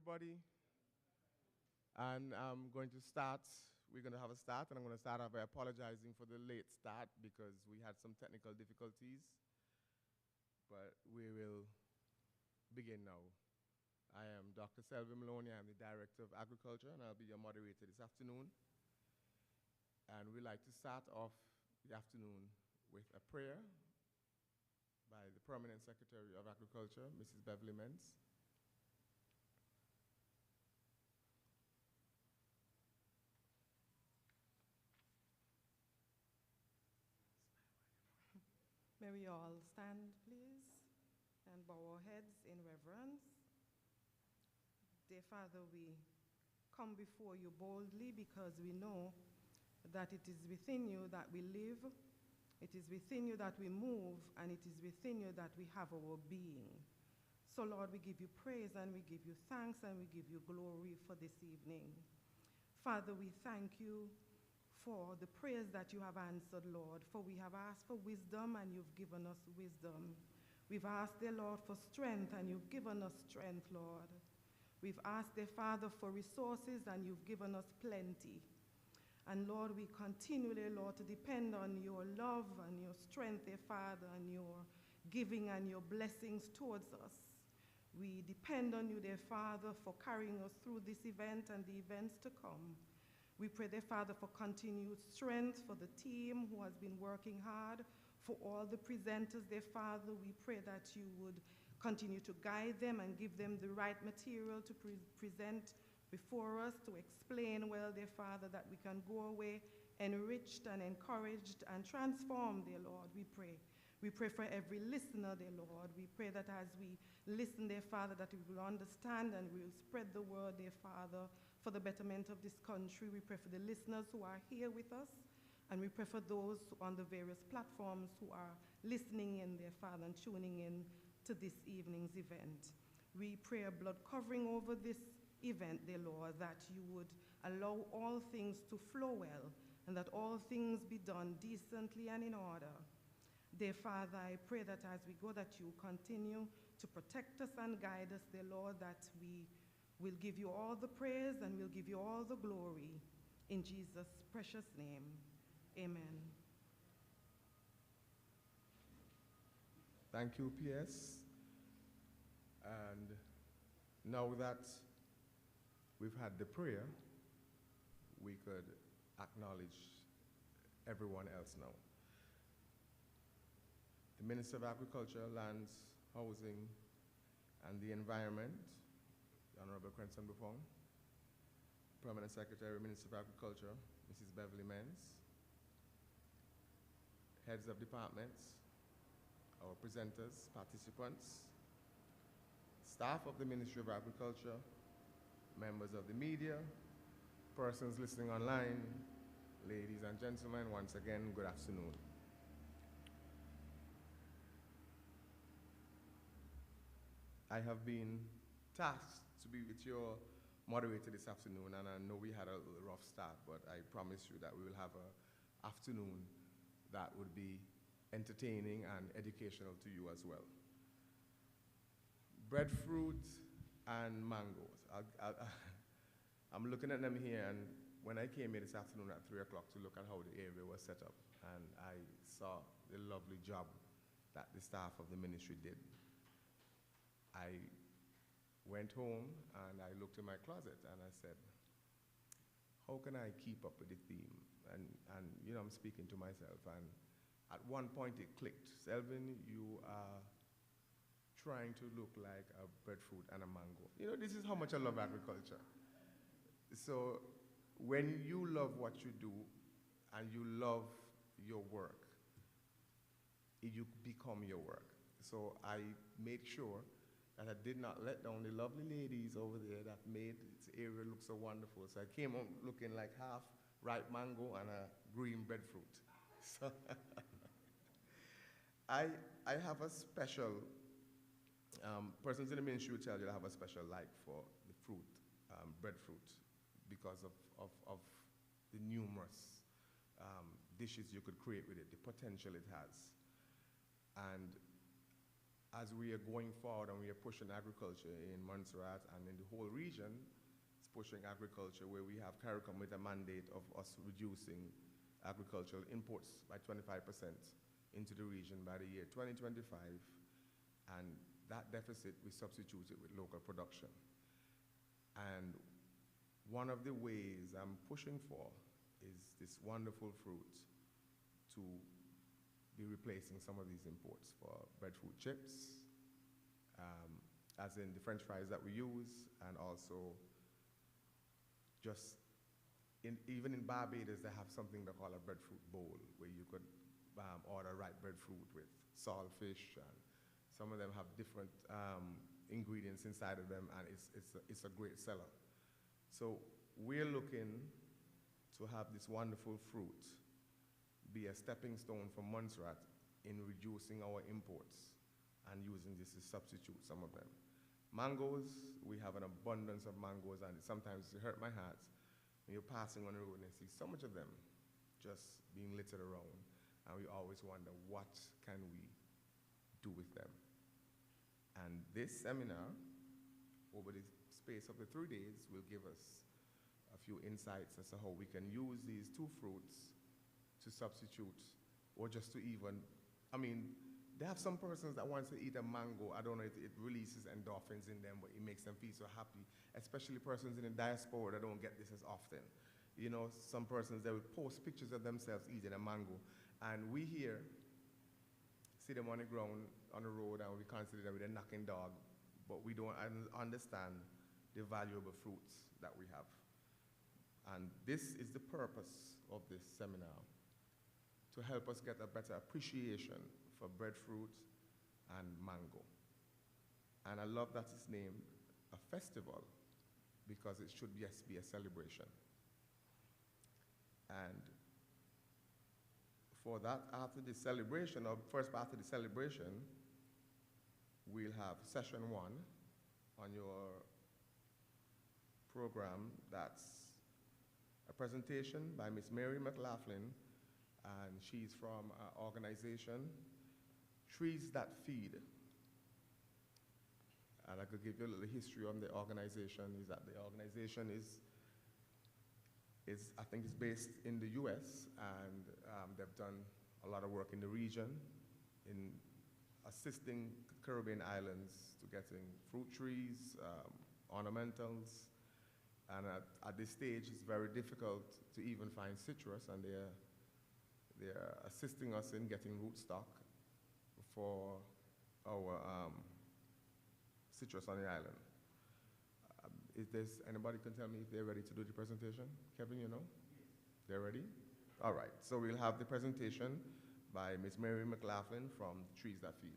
everybody. And we're going to have a start, and I'm going to start off by apologizing for the late start because we had some technical difficulties. But we will begin now. I am Dr. Selby Maloney. I'm the Director of Agriculture, and I'll be your moderator this afternoon. And we'd like to start off the afternoon with a prayer by the Permanent Secretary of Agriculture, Mrs. Beverly Menz. May we all stand, please, and bow our heads in reverence. Dear Father, we come before you boldly because we know that it is within you that we live, it is within you that we move, and it is within you that we have our being. So, Lord, we give you praise and we give you thanks and we give you glory for this evening. Father, we thank you for the prayers that you have answered, Lord, for we have asked for wisdom and you've given us wisdom. We've asked, dear Lord, for strength and you've given us strength, Lord. We've asked, dear Father, for resources and you've given us plenty. And Lord, we continually, Lord, to depend on your love and your strength, dear Father, and your giving and your blessings towards us. We depend on you, dear Father, for carrying us through this event and the events to come. We pray, dear Father, for continued strength for the team who has been working hard, for all the presenters, dear Father. We pray that you would continue to guide them and give them the right material to present before us, to explain well, dear Father, that we can go away enriched and encouraged and transformed, dear Lord, we pray. We pray for every listener, dear Lord. We pray that as we listen, dear Father, that we will understand and we will spread the word, dear Father, for the betterment of this country. We pray for the listeners who are here with us, and we pray for those on the various platforms who are listening in, dear Father, and tuning in to this evening's event. We pray a blood covering over this event, dear Lord, that you would allow all things to flow well, and that all things be done decently and in order. Dear Father, I pray that as we go, that you continue to protect us and guide us, dear Lord, that we will give you all the praise and we'll give you all the glory. In Jesus' precious name, amen. Thank you, PS. And now that we've had the prayer, we could acknowledge everyone else now. The Minister of Agriculture, Lands, Housing, and the Environment, the Honorable Crenson Buffon, Permanent Secretary, Minister of Agriculture, Mrs. Beverly Menz, heads of departments, our presenters, participants, staff of the Ministry of Agriculture, members of the media, persons listening online, ladies and gentlemen, once again, good afternoon. I have been tasked to be with your moderator this afternoon, and I know we had a rough start, but I promise you that we will have an afternoon that would be entertaining and educational to you as well. Breadfruit and mangoes. I'm looking at them here, and when I came here this afternoon at 3 o'clock to look at how the area was set up, and I saw the lovely job that the staff of the ministry did, I went home and I looked in my closet and I said, how can I keep up with the theme? And you know, I'm speaking to myself, and at one point it clicked. Selvin, you are trying to look like a breadfruit and a mango. You know, this is how much I love agriculture. So when you love what you do and you love your work, you become your work. So I made sure that I did not let down the lovely ladies over there that made this area look so wonderful. So I came home looking like half ripe mango and a green breadfruit. So I have a special, persons in the ministry will tell you I have a special like for the fruit, breadfruit, because of the numerous dishes you could create with it, the potential it has. And as we are going forward and we are pushing agriculture in Montserrat and in the whole region, it's pushing agriculture where we have CARICOM with a mandate of us reducing agricultural imports by 25% into the region by the year 2025, and that deficit we substitute it with local production. And one of the ways I'm pushing for is this wonderful fruit to be replacing some of these imports for breadfruit chips, as in the French fries that we use, and also just even in Barbados they have something they call a breadfruit bowl, where you could order ripe breadfruit with saltfish, and some of them have different ingredients inside of them, and it's a great seller. So we're looking to have this wonderful fruit be a stepping stone for Montserrat in reducing our imports and using this to substitute some of them. Mangoes, we have an abundance of mangoes, and sometimes it hurt my heart when you're passing on the road and you see so much of them just being littered around, and we always wonder what can we do with them. And this seminar, over the space of the 3 days, will give us a few insights as to how we can use these two fruits to substitute, or just to even, I mean, they have some persons that want to eat a mango. I don't know if it releases endorphins in them, but it makes them feel so happy, especially persons in the diaspora that don't get this as often. You know, some persons, they will post pictures of themselves eating a mango, and we here see them on the ground, on the road, and we consider them with a knocking dog, but we don't understand the valuable fruits that we have. And this is the purpose of this seminar, to help us get a better appreciation for breadfruit and mango. And I love that it's named a festival, because it should, yes, be a celebration. And for that, after the celebration, or first after the celebration, we'll have session 1 on your program. That's a presentation by Miss Mary McLaughlin, and she's from an organization, Trees That Feed. And I could give you a little history on the organization. Is that the organization is I think it's based in the US, and they've done a lot of work in the region in assisting Caribbean islands to getting fruit trees, ornamentals, and at this stage it's very difficult to even find citrus, and they're assisting us in getting rootstock for our citrus on the island. If there's anybody can tell me if they're ready to do the presentation? Kevin, you know? Yes. They're ready? All right, so we'll have the presentation by Ms. Mary McLaughlin from Trees That Feed.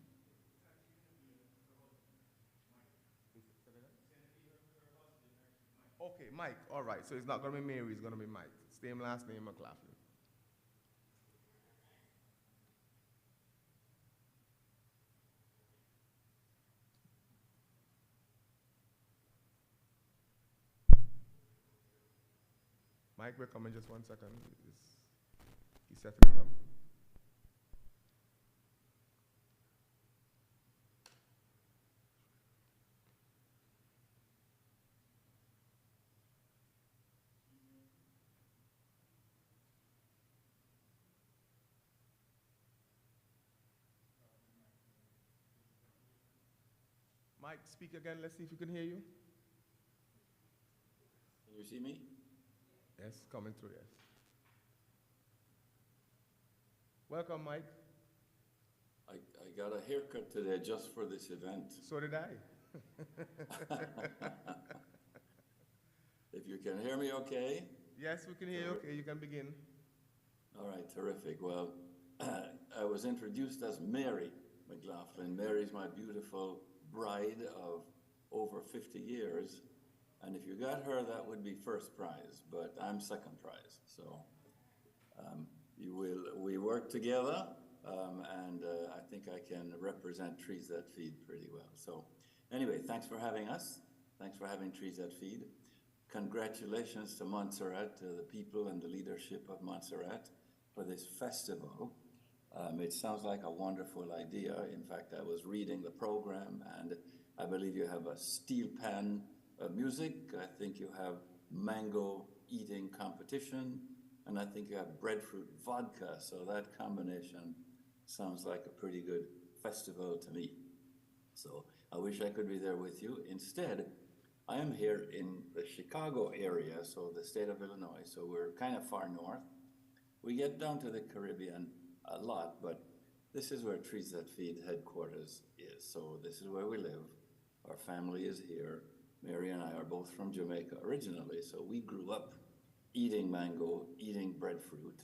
Okay, Mike, all right, so it's not gonna be Mary, it's gonna be Mike. Same last name, McLaughlin. Mike, we're coming just 1 second. He's setting it up. Mike, speak again. Let's see if we can hear you. Can you see me? Yes, coming through, yes. Welcome, Mike. I got a haircut today just for this event. So did I. If you can hear me okay? Yes, we can hear you okay. You can begin. All right, terrific. Well, I was introduced as Mary McLaughlin. Mary's my beautiful bride of over 50 years. And if you got her, that would be first prize, but I'm second prize. So we work together, and I think I can represent Trees That Feed pretty well. So anyway, thanks for having us. Thanks for having Trees That Feed. Congratulations to Montserrat, to the people and the leadership of Montserrat for this festival. It sounds like a wonderful idea. In fact, I was reading the program, and I believe you have a steel pan music. I think you have mango eating competition, and I think you have breadfruit vodka. So that combination sounds like a pretty good festival to me. So I wish I could be there with you. Instead, I am here in the Chicago area, so the state of Illinois. So we're kind of far north. We get down to the Caribbean a lot, but this is where Trees That Feed headquarters is. So this is where we live. Our family is here. Mary and I are both from Jamaica originally, so we grew up eating mango, eating breadfruit.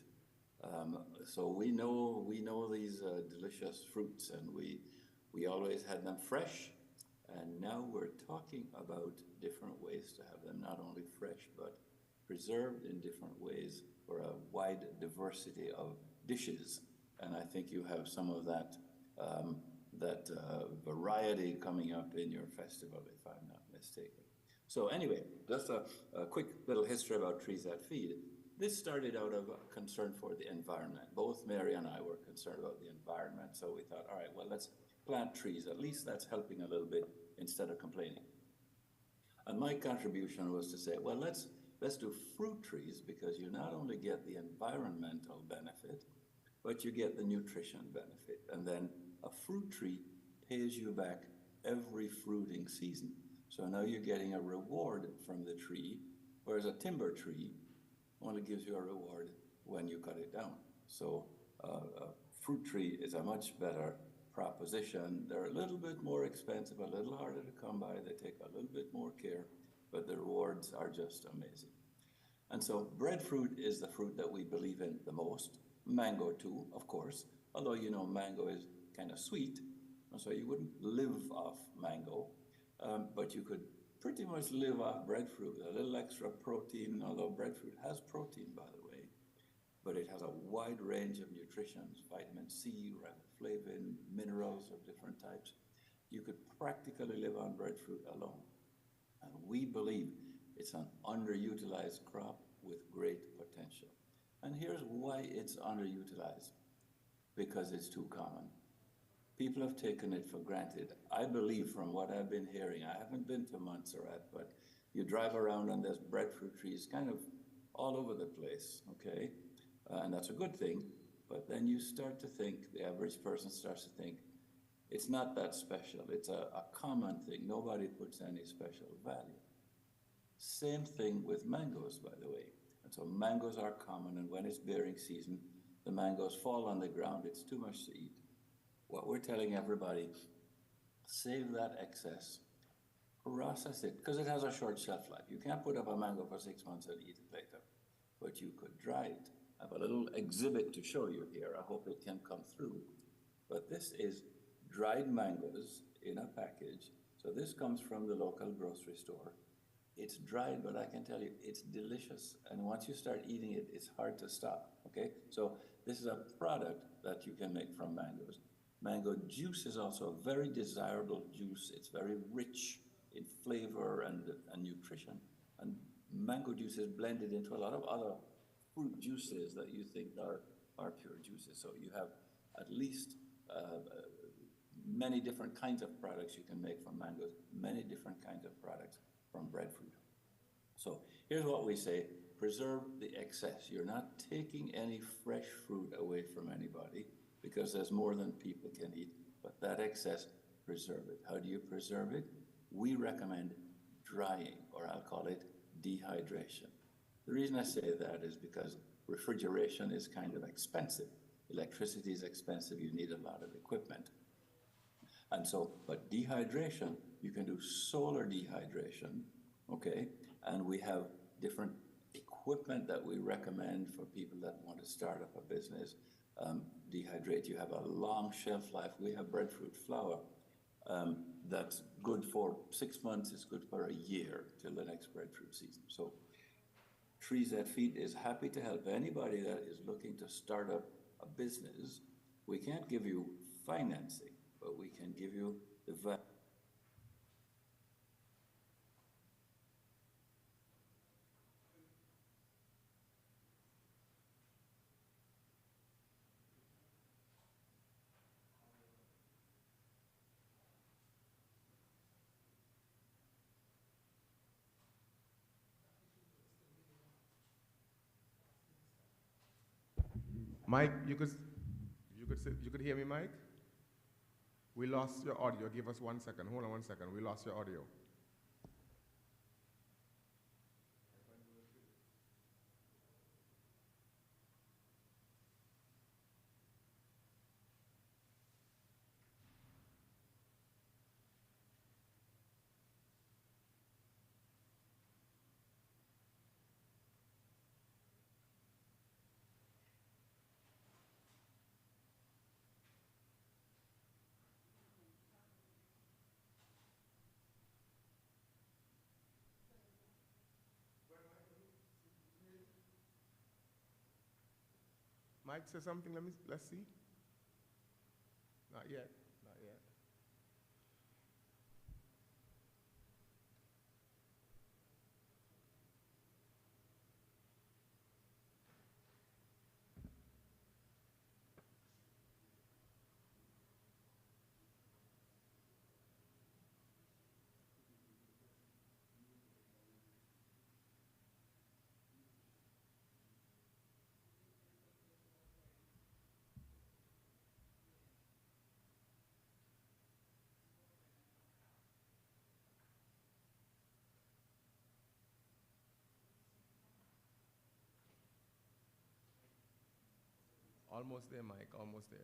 So we know these delicious fruits, and we always had them fresh. And now we're talking about different ways to have them, not only fresh, but preserved in different ways for a wide diversity of dishes. And I think you have some of that variety coming up in your festival, if I'm not mistaken. So anyway, just a quick little history about Trees That Feed. This started out of a concern for the environment. Both Mary and I were concerned about the environment, so we thought, all right, well, let's plant trees. At least that's helping a little bit instead of complaining. And my contribution was to say, well, let's do fruit trees, because you not only get the environmental benefit, but you get the nutrition benefit. And then a fruit tree pays you back every fruiting season. So now you're getting a reward from the tree, whereas a timber tree only gives you a reward when you cut it down. So a fruit tree is a much better proposition. They're a little bit more expensive, a little harder to come by. They take a little bit more care, but the rewards are just amazing. And so breadfruit is the fruit that we believe in the most. Mango too, of course, although you know mango is kind of sweet, and so you wouldn't live off mango, but you could pretty much live off breadfruit with a little extra protein, although breadfruit has protein, by the way, but it has a wide range of nutritions, vitamin C, riboflavin, minerals of different types. You could practically live on breadfruit alone. And we believe it's an underutilized crop with great potential. And here's why it's underutilized. Because it's too common. People have taken it for granted. I believe, from what I've been hearing, I haven't been to Montserrat, but you drive around and there's breadfruit trees kind of all over the place, okay? And that's a good thing, but then you start to think, the average person starts to think, it's not that special. It's a common thing. Nobody puts any special value. Same thing with mangoes, by the way. And so mangoes are common, and when it's bearing season, the mangoes fall on the ground. It's too much to eat. What we're telling everybody, save that excess, process it, because it has a short shelf life. You can't put up a mango for 6 months and eat it later, but you could dry it. I have a little exhibit to show you here. I hope it can come through. But this is dried mangoes in a package. So this comes from the local grocery store. It's dried, but I can tell you, it's delicious. And once you start eating it, it's hard to stop, okay? So this is a product that you can make from mangoes. Mango juice is also a very desirable juice. It's very rich in flavor and nutrition. And mango juice is blended into a lot of other fruit juices that you think are pure juices. So you have at least many different kinds of products you can make from mangoes, many different kinds of products from breadfruit. So here's what we say: preserve the excess. You're not taking any fresh fruit away from anybody, because there's more than people can eat, but that excess, preserve it. How do you preserve it? We recommend drying, or I'll call it dehydration. The reason I say that is because refrigeration is kind of expensive. Electricity is expensive. You need a lot of equipment. And so, but dehydration, you can do solar dehydration, okay? And we have different equipment that we recommend for people that want to start up a business. Dehydrate, you have a long shelf life. We have breadfruit flour that's good for 6 months, it's good for a year till the next breadfruit season. So Trees That Feed is happy to help anybody that is looking to start up a business. We can't give you financing, but we can give you the value. Mike, you could hear me, Mike? We lost your audio. Give us 1 second. Hold on 1 second. We lost your audio. Mike, say something. Let's see. Not yet. Not yet. Almost there, Mike. Almost there.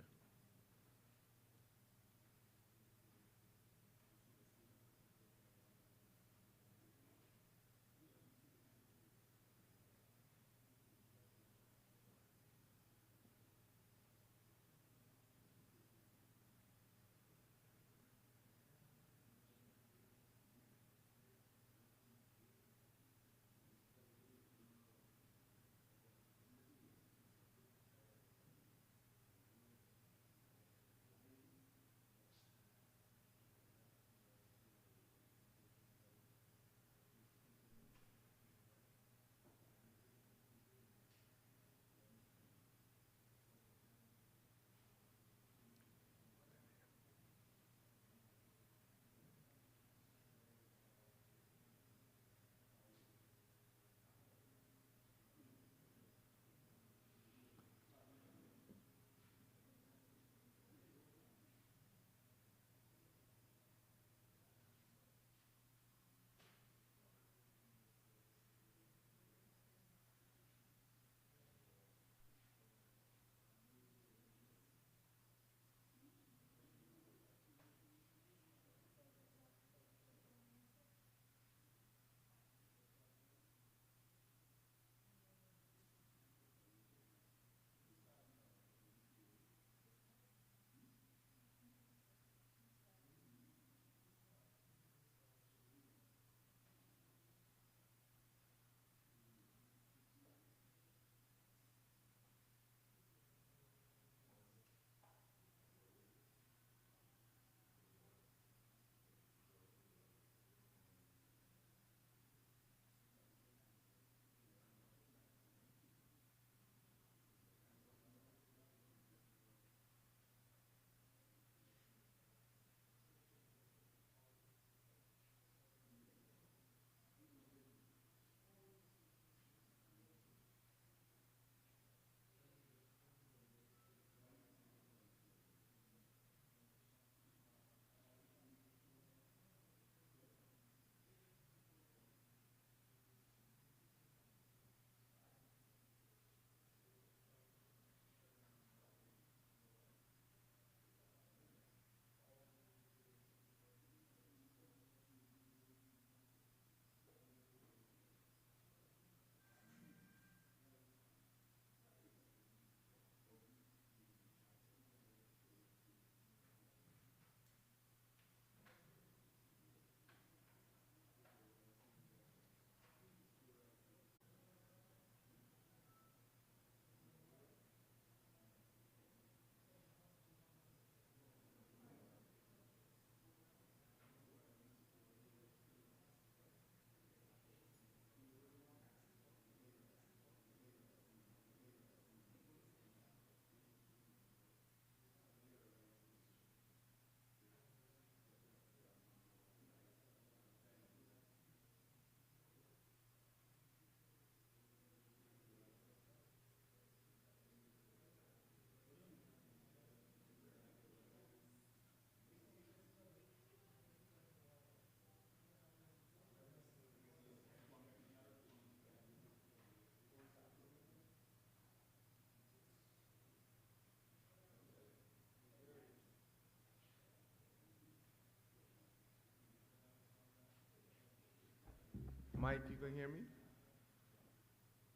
Mike, you can hear me?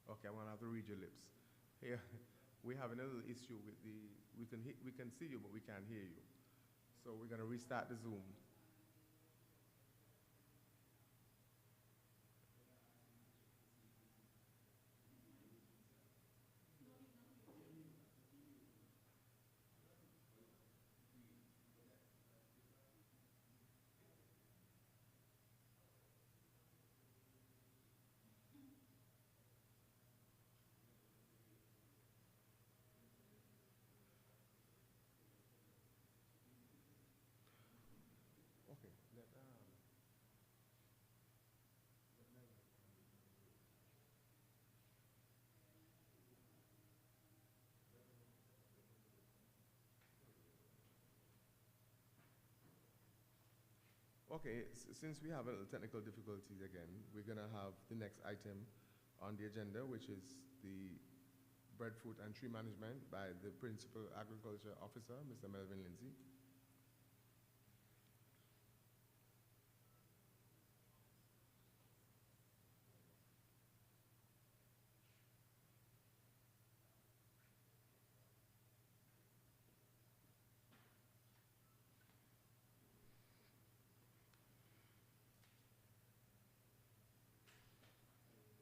Okay, I'm gonna have to read your lips. Here, we're having a little issue with we can see you, but we can't hear you. So we're gonna restart the Zoom. Okay, okay, since we have a little technical difficulties again, we're gonna have the next item on the agenda, which is the breadfruit and tree management by the Principal Agriculture Officer, Mr. Melvin Lindsay.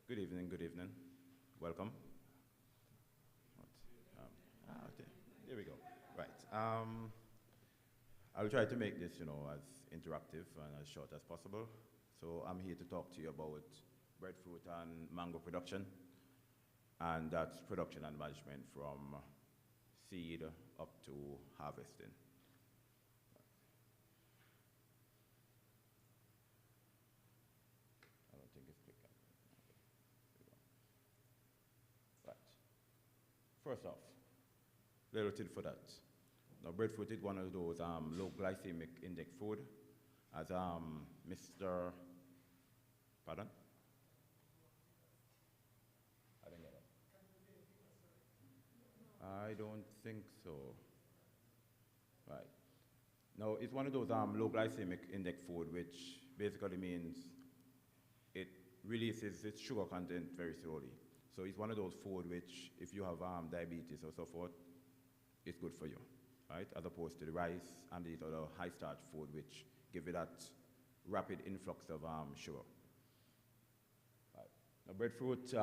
Good evening, good evening. Welcome. Okay. Here we go. Right. I'll try to make this, as interactive and as short as possible. So I'm here to talk to you about breadfruit and mango production, and that's production and management from seed up to harvesting. I don't think it's clicking. Right. First off, little tip for that. Now, breadfruit is one of those low glycemic index food, as Mr. Pardon? I didn't get it. I don't think so. Right. Now, it's one of those low glycemic index food, which basically means it releases its sugar content very slowly. So it's one of those food which, if you have diabetes or so forth, it's good for you, right? As opposed to the rice and the other high starch food, which give you that rapid influx of sugar. Right. Now, breadfruit,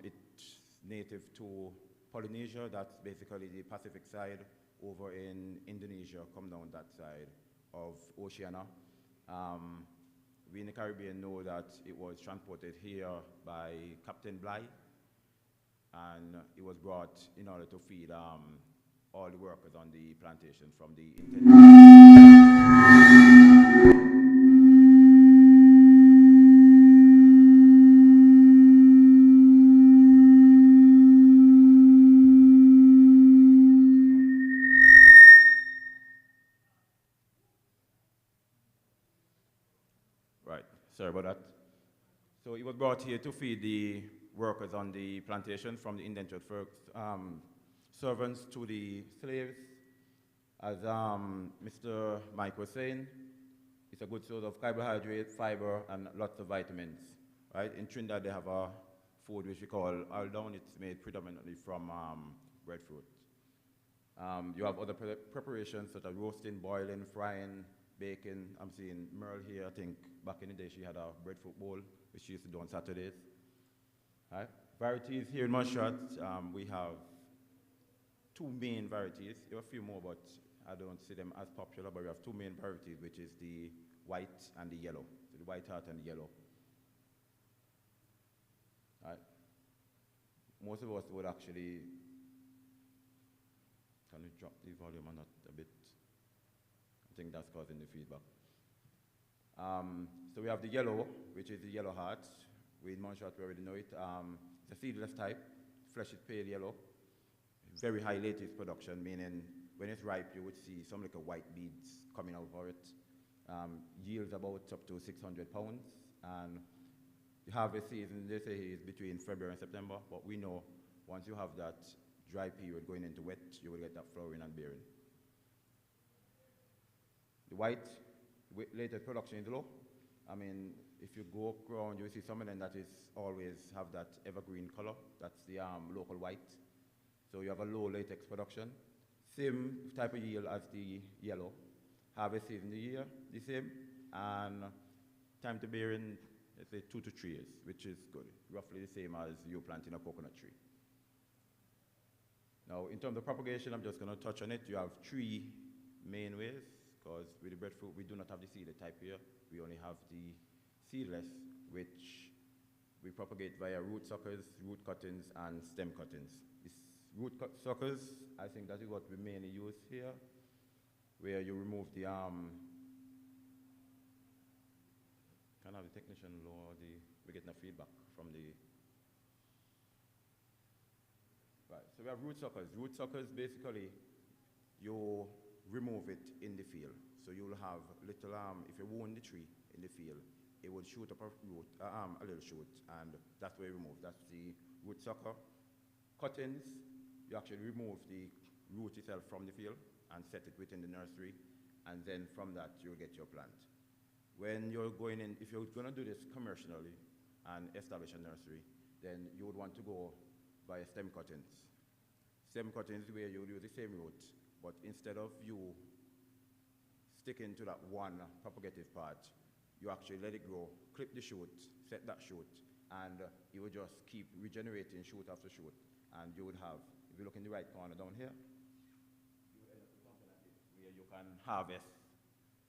it's native to Polynesia. That's basically the Pacific side. Over in Indonesia, come down that side of Oceania. We in the Caribbean know that it was transported here by Captain Bligh, and it was brought in order to feed all the workers on the plantation from the Right, sorry about that. So it was brought here to feed the workers on the plantation, from the indentured servants to the slaves. As Mr. Mike was saying, it's a good source of carbohydrate, fiber, and lots of vitamins. Right? In Trinidad, they have a food which we call aldown. It's made predominantly from breadfruit. You have other preparations such as roasting, boiling, frying, baking. I'm seeing Merle here. I think back in the day she had a breadfruit bowl, which she used to do on Saturdays. Right? Varieties here in Montserrat, we have two main varieties. There are a few more, but I don't see them as popular, but we have two main varieties, which is the white and the yellow. So the white heart and the yellow. Right? Most of us would actually, can we drop the volume on that a bit? I think that's causing the feedback. So we have the yellow, which is the yellow heart. We in Montserrat, we already know it. It's a seedless type. Flesh is pale yellow. Very high lattice production, meaning when it's ripe, you would see some like a white beads coming out of it. Yields about up to 600 pounds. And the harvest season, they say, is between February and September, but we know once you have that dry period going into wet, you will get that flowering and bearing. The white latest production is low. I mean, if you go around, you will see some of them that is always have that evergreen color. That's the local white. So you have a low latex production. Same type of yield as the yellow. Harvest season the year, the same. And time to bear in, let's say 2 to 3 years, which is good. Roughly the same as you planting a coconut tree. Now, in terms of propagation, I'm just going to touch on it. You have 3 main ways, because with the breadfruit, we do not have the seeded type here. We only have the seedless, which we propagate via root suckers, root cuttings, and stem cuttings. This root suckers, I think that is what we mainly use here, where you remove the can I have the technician lower the, we're getting a feedback from the, right, so we have root suckers. Root suckers, basically, you remove it in the field. So you'll have little, if you wound the tree in the field, it will shoot up a root, a little shoot, and that's where you remove. That's the root sucker. Cuttings, you actually remove the root itself from the field and set it within the nursery, and then from that you'll get your plant. When you're going in, if you're going to do this commercially and establish a nursery, then you would want to go by stem cuttings. Stem cuttings where you would use the same root, but instead of you sticking to that one propagative part, you actually let it grow, clip the shoot, set that shoot, and you would just keep regenerating shoot after shoot. And you would have, if you look in the right corner down here, you would end up with something like this, where you can harvest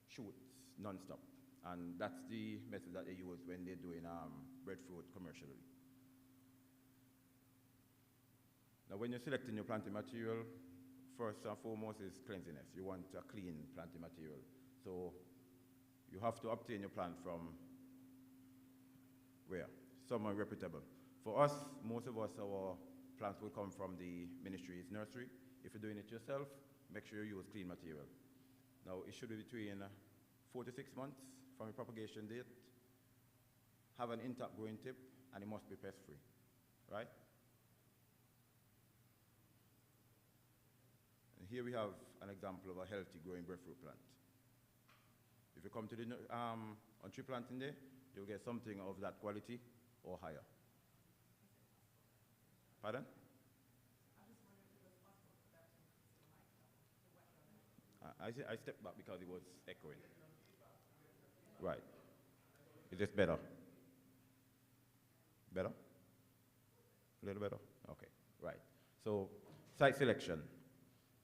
shoots non-stop. And that's the method that they use when they're doing breadfruit commercially. Now, when you're selecting your planting material, first and foremost is cleanliness. You want a clean planting material. So you have to obtain your plant from where? Somewhere reputable. For us, most of us, our plants will come from the ministry's nursery. If you're doing it yourself, make sure you use clean material. Now, it should be between 4 to 6 months from the propagation date, have an intact growing tip, and it must be pest-free, right? And here we have an example of a healthy growing breadfruit plant. If you come to the on tree planting day, you'll get something of that quality or higher. Pardon? I stepped back because it was echoing. Right. Is this better? Better? A little better? Okay, right. So, site selection.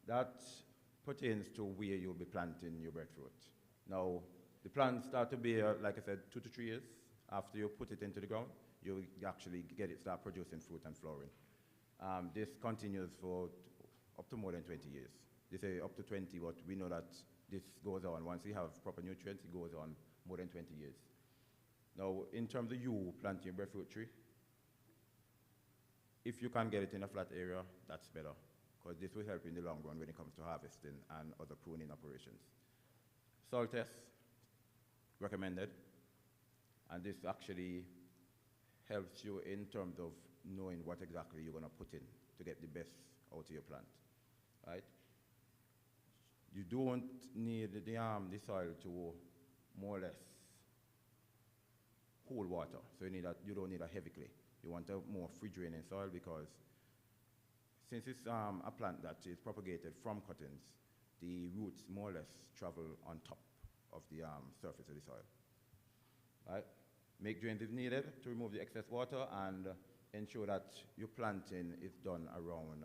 That pertains to where you'll be planting your breadfruit. Now, the plants start to bear, like I said, 2 to 3 years. After you put it into the ground, you actually get it start producing fruit and flowering. This continues for up to more than 20 years. They say up to 20, but we know that this goes on. Once you have proper nutrients, it goes on more than 20 years. Now, in terms of you planting a breadfruit tree, if you can get it in a flat area, that's better, because this will help in the long run when it comes to harvesting and other pruning operations. Soil test, recommended, and this actually helps you in terms of knowing what exactly you're going to put in to get the best out of your plant, right? You don't need the soil to more or less hold water, so you don't need a heavy clay. You want a more free draining soil, because since it's a plant that is propagated from cuttings, the roots more or less travel on top of the surface of the soil, right? Make drains if needed to remove the excess water, and ensure that your planting is done around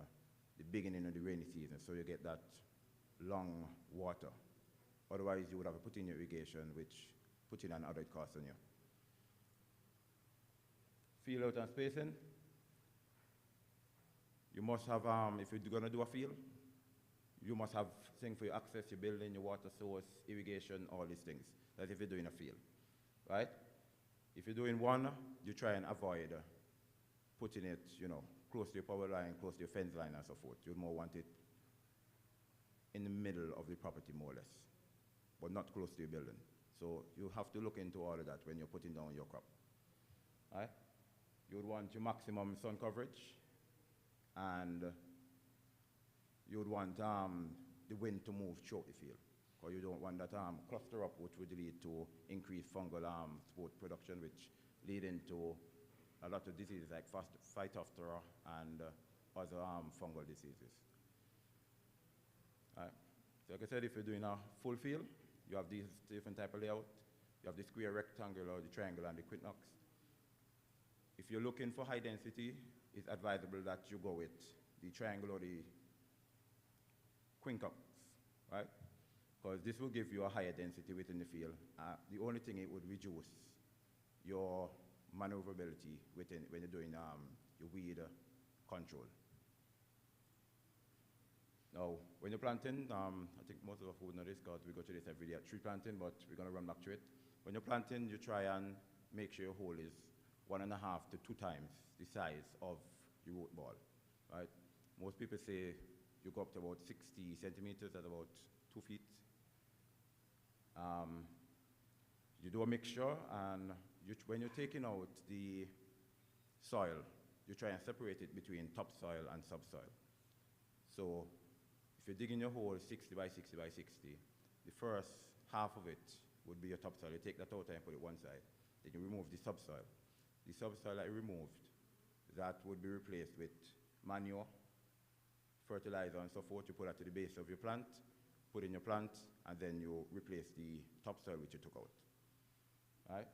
the beginning of the rainy season, so you get that long water. Otherwise, you would have to put in your irrigation, which puts in an added cost on you. Field out and spacing. You must have, if you're going to do a field, you must have things for your access, your building, your water source, irrigation, all these things. That's if you're doing a field, right? If you're doing one, you try and avoid putting it, close to your power line, close to your fence line, and so forth. You'd more want it in the middle of the property, more or less, but not close to your building. So you have to look into all of that when you're putting down your crop, right? You would want your maximum sun coverage, and you would want the wind to move throughout the field, or you don't want that cluster up, which would lead to increased fungal spore production, which lead into a lot of diseases like Phytophthora and other fungal diseases. So like I said, if you're doing a full field, you have these different type of layout. You have the square, rectangular, the triangle, and the quintox. If you're looking for high density, it's advisable that you go with the triangle or the quintox, right? Because this will give you a higher density within the field. The only thing it would reduce your maneuverability within when you're doing your weed control. Now, when you're planting, I think most of us would know this because we go to this every day at tree planting, but we're going to run back to it. When you're planting, you try and make sure your hole is 1.5 to 2 times the size of your root ball, right? Most people say you go up to about 60 centimeters at about 2 feet. You do a mixture, and when you're taking out the soil, you try and separate it between topsoil and subsoil. So if you're digging your hole 60 by 60 by 60, the first half of it would be your topsoil. You take that out and put it one side. Then you remove the subsoil. The subsoil that you removed, that would be replaced with manure, fertilizer, and so forth. You put that to the base of your plant, put in your plant, and then you replace the topsoil which you took out. Right?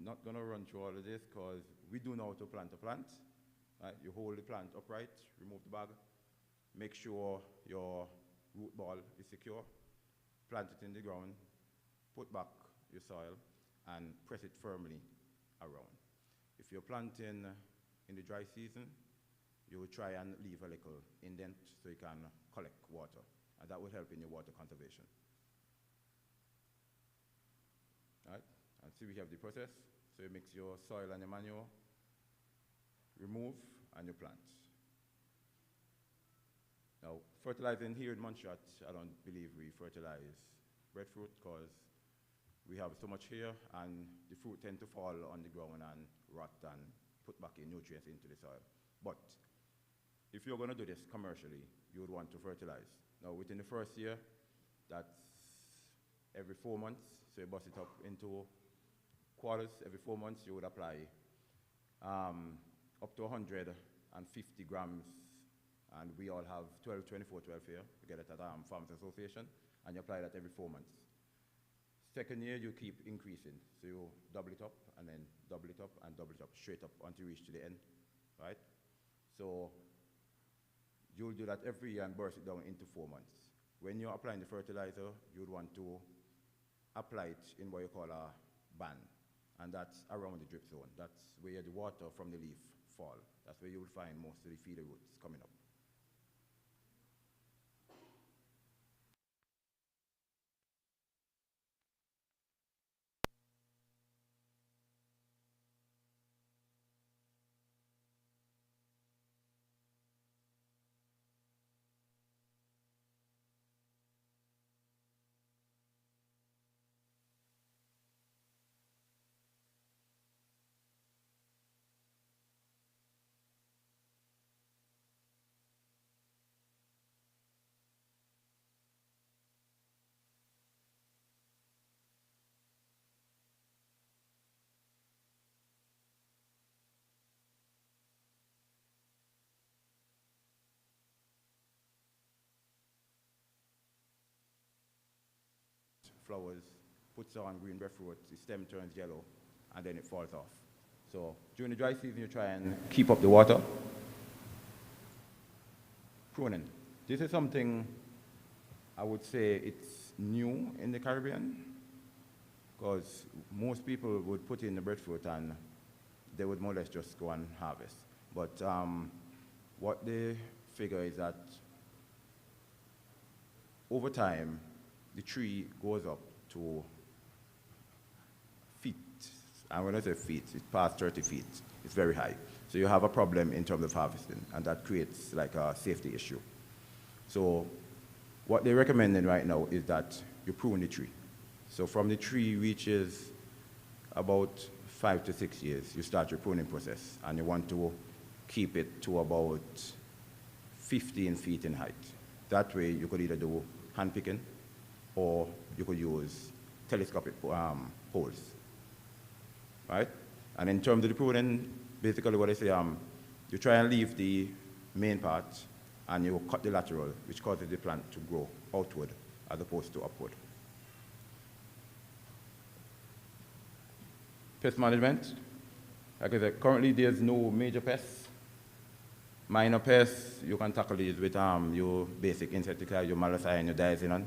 Not going to run through all of this because we do know how to plant a plant. Right? You hold the plant upright, remove the bag, make sure your root ball is secure, plant it in the ground, put back your soil, and press it firmly around. If you're planting in the dry season, you will try and leave a little indent so you can collect water, and that will help in your water conservation. Right? And see, we have the process. So you mix your soil and your manure, remove, and you plant. Now, fertilizing here in Montserrat, I don't believe we fertilize breadfruit because we have so much here, and the fruit tend to fall on the ground and rot and put back in nutrients into the soil. But if you're going to do this commercially, you would want to fertilize. Now, within the first year, that's every 4 months. So you bust it up into quarters. Every 4 months, you would apply up to 150 grams. And we all have 12, 24, 12 here. You get it at Farmers Association, and you apply that every 4 months. Second year, you keep increasing. So you double it up, and then double it up, and double it up, straight up until you reach to the end, right? So you'll do that every year and burst it down into 4 months. When you're applying the fertilizer, you'd want to apply it in what you call a band, and that's around the drip zone. That's where the water from the leaf fall. That's where you'll find most of the feeder roots coming up. Flowers, puts on green breadfruit, the stem turns yellow, and then it falls off. So during the dry season, you try and keep up the water. Pruning. This is something I would say it's new in the Caribbean, because most people would put in the breadfruit and they would more or less just go and harvest. But what they figure is that over time, the tree goes up to feet. And when I say feet, it's past 30 feet. It's very high. So you have a problem in terms of harvesting, and that creates like a safety issue. So what they're recommending right now is that you prune the tree. So from the tree reaches about 5 to 6 years, you start your pruning process, and you want to keep it to about 15 feet in height. That way you could either do hand picking, or you could use telescopic poles, right? And in terms of the pruning, basically what I say, you try and leave the main part, and you cut the lateral, which causes the plant to grow outward as opposed to upward. Pest management, like I said, currently there's no major pests. Minor pests, you can tackle these with your basic insecticide, your malaricide, your diazinon,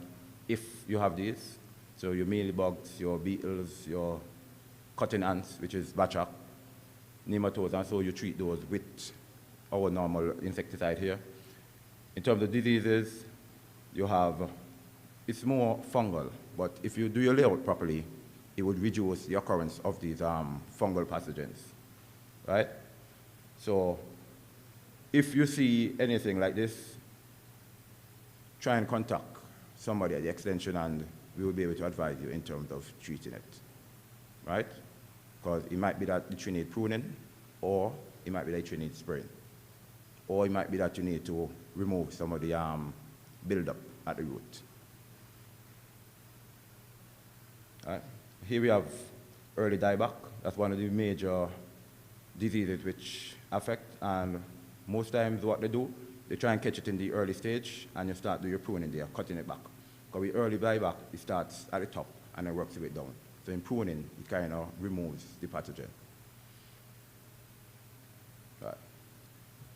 if you have these. So your mealybugs, your beetles, your cutting ants, which is bachak, nematodes, and so you treat those with our normal insecticide here. In terms of diseases, you have, it's more fungal, but if you do your layout properly, it would reduce the occurrence of these fungal pathogens, right? So if you see anything like this, try and contact somebody at the extension and we will be able to advise you in terms of treating it, right? Because it might be that you need pruning, or it might be that you need spraying, or it might be that you need to remove some of the buildup at the root. Right. Here we have early dieback. That's one of the major diseases which affect, and most times what they do, they try and catch it in the early stage, and you start doing your pruning there, cutting it back. Because with early dieback, it starts at the top and it works its way down. So in pruning, it kind of removes the pathogen. Right.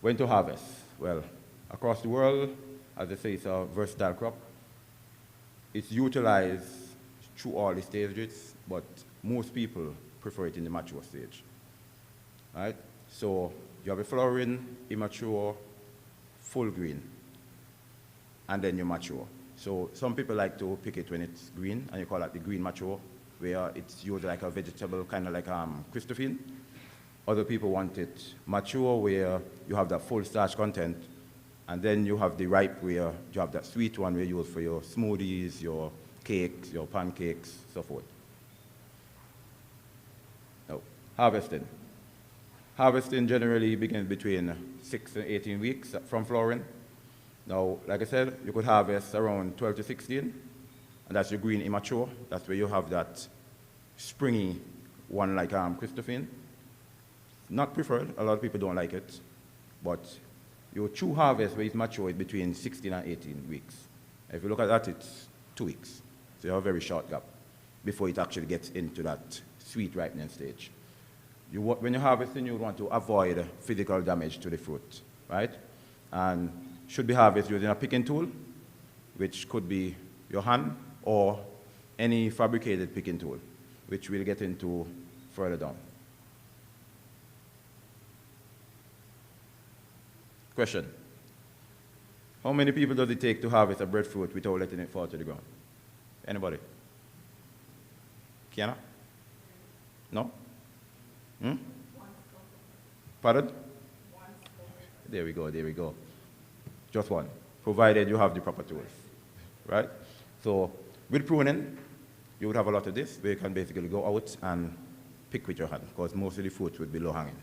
When to harvest? Well, across the world, as I say, it's a versatile crop. It's utilized through all the stages, but most people prefer it in the mature stage. Right? So you have a flowering, immature, full green, and then you mature. So some people like to pick it when it's green, and you call that the green mature, where it's used like a vegetable, kind of like Christophine. Other people want it mature, where you have that full starch content, and then you have the ripe, where you have that sweet one where you use for your smoothies, your cakes, your pancakes, so forth. Now, harvesting. Harvesting generally begins between 6 and 18 weeks from flowering. Now, like I said, you could harvest around 12 to 16, and that's your green immature. That's where you have that springy one like Christophine. Not preferred, a lot of people don't like it, but your true harvest where it's mature is between 16 and 18 weeks. If you look at that, it's 2 weeks. So you have a very short gap before it actually gets into that sweet ripening stage. When you're harvesting, you want to avoid physical damage to the fruit, right? And should be harvested using a picking tool, which could be your hand or any fabricated picking tool, which we'll get into further down. Question. How many people does it take to harvest a breadfruit without letting it fall to the ground? Anybody? Kiana? No? Hmm? Pardon? There we go, there we go. Just one, provided you have the proper tools, right? So with pruning, you would have a lot of this, where you can basically go out and pick with your hand, because most of the fruit would be low hanging.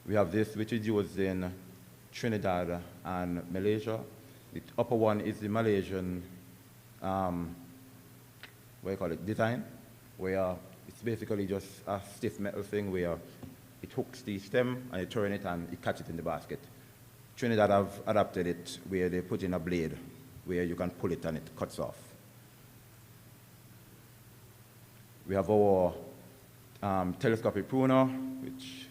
We have this, which is used in Trinidad and Malaysia. The upper one is the Malaysian, what do you call it, design, where it's basically just a stiff metal thing where it hooks the stem and you turn it and you catch it in the basket. Trinidad have adapted it where they put in a blade where you can pull it and it cuts off. We have our telescopic pruner, which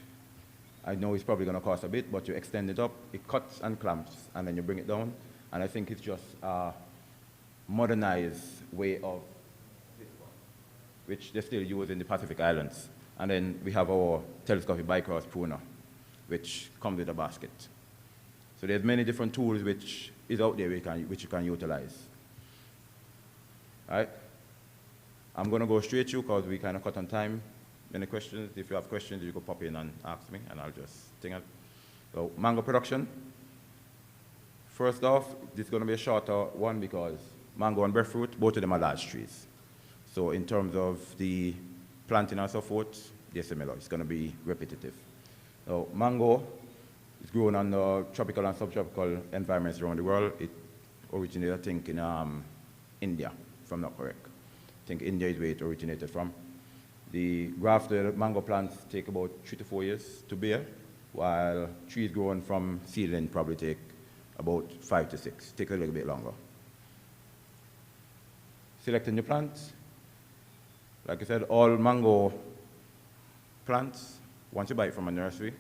I know is probably going to cost a bit, but you extend it up, it cuts and clamps, and then you bring it down. And I think it's just a modernized way of this one, which they still use in the Pacific Islands. And then we have our telescopic bicross pruner, which comes with a basket. So there's many different tools which is out there which you can utilize. All right? I'm going to go straight to you because we kind of cut on time. Any questions? If you have questions, you can pop in and ask me, and I'll just think it. So mango production. First off, this is going to be a shorter one because mango and breadfruit, both of them are large trees. So in terms of the planting and so forth, they're similar. It's going to be repetitive. So mango is grown under tropical and subtropical environments around the world. It originated, I think, in India, if I'm not correct. I think India is where it originated from. The grafted mango plants take about 3 to 4 years to bear, while trees grown from seedling probably take about 5 to 6, take a little bit longer. Selecting your plants. Like I said, all mango plants, once you buy it from a nursery,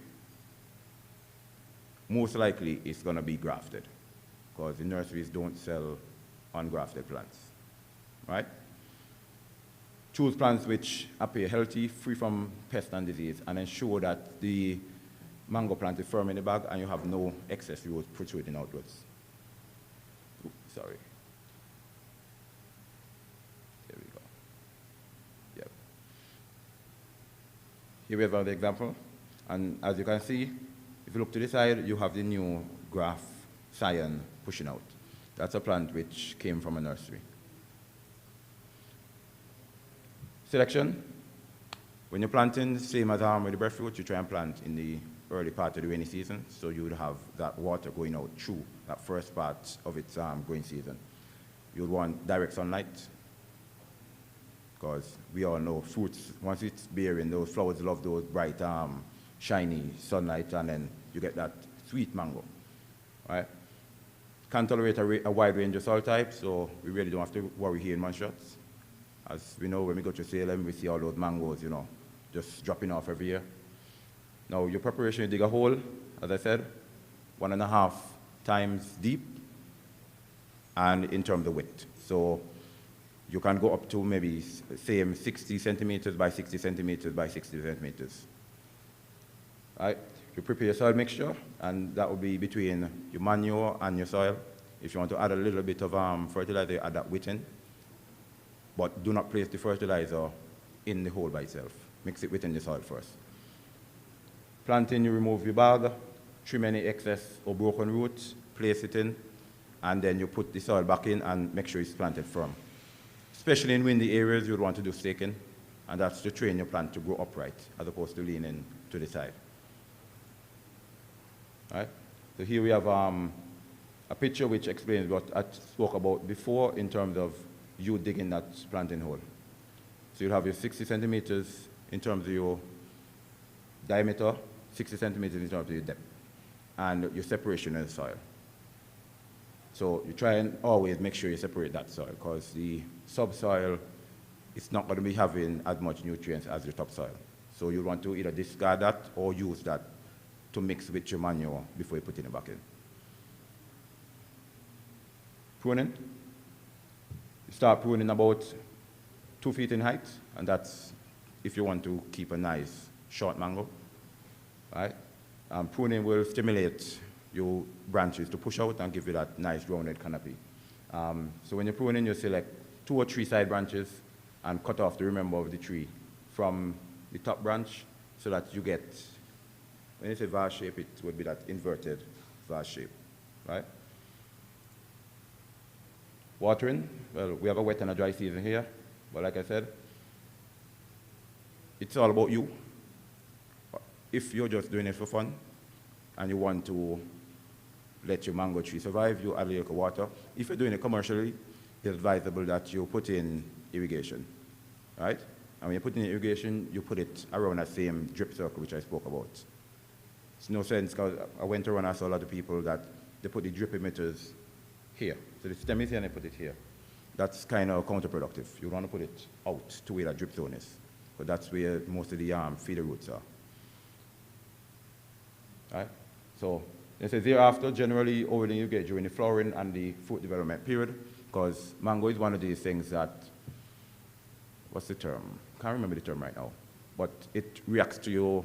most likely it's going to be grafted, because the nurseries don't sell ungrafted plants, right? Choose plants which appear healthy, free from pest and disease, and ensure that the mango plant is firm in the bag and you have no excess roots protruding outwards. Ooh, sorry. There we go. Yep. Here we have the example, and as you can see, if you look to the side, you have the new graph cyan pushing out. That's a plant which came from a nursery. Selection. When you're planting, same as with the breadfruit, you try and plant in the early part of the rainy season, so you would have that water going out through that first part of its growing season. You would want direct sunlight, because we all know fruits, once it's bearing, those flowers love those bright, shiny sunlight, and then you get that sweet mango, right? Can tolerate a wide range of soil types, so we really don't have to worry here in Montserrat. As we know, when we go to Salem, we see all those mangoes, you know, just dropping off every year. Now, your preparation, you dig a hole, as I said, 1.5 times deep, and in terms of width. So you can go up to maybe, same 60 centimeters by 60 centimeters by 60 centimeters. Right? You prepare your soil mixture, and that will be between your manure and your soil. If you want to add a little bit of fertilizer, you add that within. But do not place the fertilizer in the hole by itself. Mix it within the soil first. Planting, you remove your bag, trim any excess or broken roots, place it in, and then you put the soil back in and make sure it's planted firm. Especially in windy areas, you would want to do staking, and that's to train your plant to grow upright as opposed to leaning to the side. All right? So here we have a picture which explains what I spoke about before in terms of you digging that planting hole. So you have your 60 centimeters in terms of your diameter, 60 centimeters in terms of your depth, and your separation in the soil. So you try and always make sure you separate that soil, because the subsoil is not going to be having as much nutrients as the topsoil. So you want to either discard that or use that to mix with your manure before you put it back in. Pruning. You start pruning about 2 feet in height, and that's if you want to keep a nice short mango, right? Pruning will stimulate your branches to push out and give you that nice rounded canopy. So when you're pruning, you select 2 or 3 side branches and cut off the remainder of the tree from the top branch so that you get, when you say vase shape, it would be that inverted vase shape, right? Watering, well, we have a wet and a dry season here, but like I said, it's all about you. If you're just doing it for fun and you want to let your mango tree survive, you add a little water. If you're doing it commercially, it's advisable that you put in irrigation, right? And when you put in irrigation, you put it around that same drip circle which I spoke about. It's no sense, because I went around and I saw a lot of people that they put the drip emitters here. So the stem is here and they put it here. That's kind of counterproductive. You want to put it out to where that drip zone is, but that's where most of the feeder roots are. Right? So it says thereafter, generally over the you get during the flowering and the fruit development period, because mango is one of these things that, what's the term? Can't remember the term right now, but it reacts to your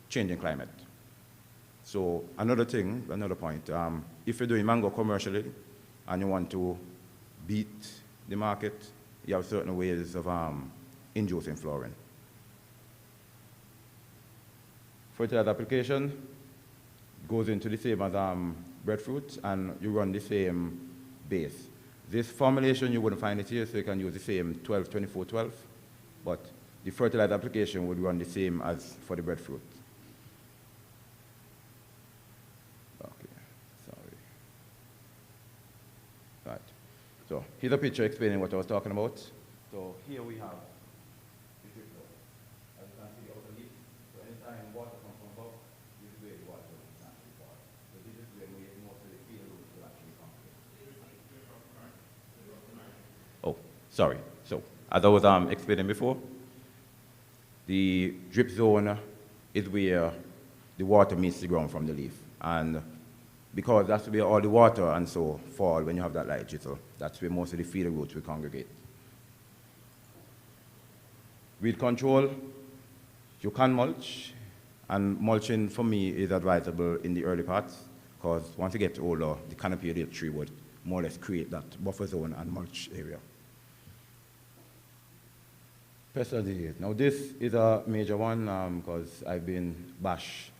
changing climate. So another thing, another point, if you're doing mango commercially and you want to beat the market, you have certain ways of inducing flowering. Fertilizer application goes into the same as breadfruit, and you run the same base. This formulation, you wouldn't find it here, so you can use the same 12, 24, 12, but the fertilizer application would run the same as for the breadfruit. Okay, sorry. So here's a picture explaining what I was talking about. So here we have the drip flow. As you can see out the leaf. So anytime water comes from above, this is where the water will naturally fall. So this is where most of the field roots will actually come from. Oh, sorry. So as I was explaining before, the drip zone is where the water meets the ground from the leaf. And because that's where all the water and so fall when you have that light drizzle, that's where most of the feeder roots will congregate. Weed control, you can mulch, and mulching for me is advisable in the early parts, because once you get older, the canopy of the tree would more or less create that buffer zone and mulch area. Pest disease. Now this is a major one because I've been bashed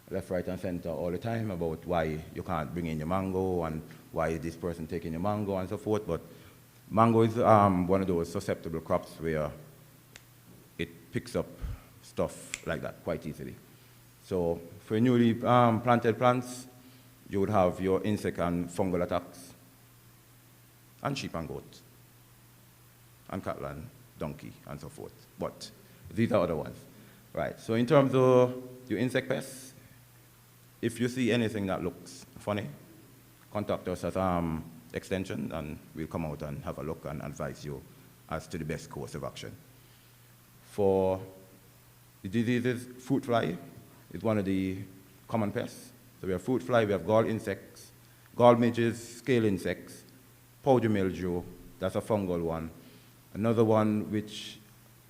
left, right, and center all the time about why you can't bring in your mango and why is this person taking your mango and so forth. But mango is one of those susceptible crops where it picks up stuff like that quite easily. So for newly planted plants, you would have your insect and fungal attacks, and sheep and goat, and cattle and donkey, and so forth. But these are other ones. Right, so in terms of your insect pests, if you see anything that looks funny, contact us at Extension, and we'll come out and have a look and advise you as to the best course of action. For the diseases, fruit fly is one of the common pests. So we have fruit fly, we have gall insects, gall midges, scale insects, powdery mildew, that's a fungal one. Another one which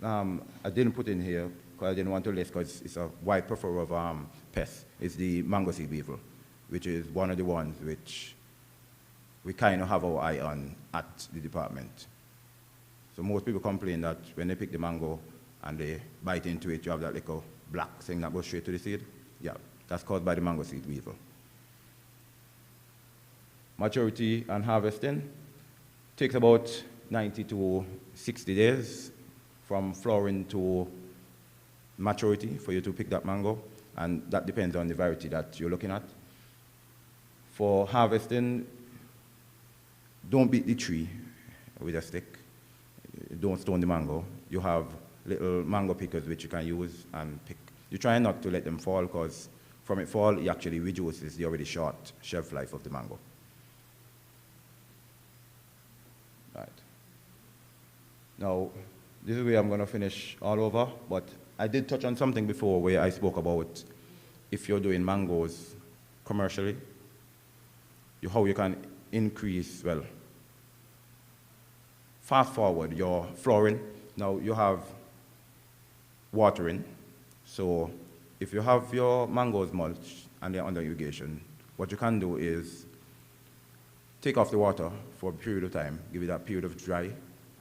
I didn't put in here because I didn't want to list because it's a wide plethora of pests, is the mango seed weevil, which is one of the ones which we kind of have our eye on at the department. So most people complain that when they pick the mango and they bite into it, you have that little black thing that goes straight to the seed. Yeah, that's caused by the mango seed weevil. Maturity and harvesting takes about 90 to 60 days from flowering to maturity for you to pick that mango, and that depends on the variety that you're looking at. For harvesting, don't beat the tree with a stick. Don't stone the mango. You have little mango pickers which you can use and pick. You try not to let them fall, because from it fall, it actually reduces the already short shelf life of the mango. Right. Now, this is where I'm going to finish all over, but I did touch on something before where I spoke about if you're doing mangoes commercially, how you can increase, well, fast forward your flooring. Now you have watering, so if you have your mangoes mulched and they're under irrigation, what you can do is take off the water for a period of time, give it that period of dry,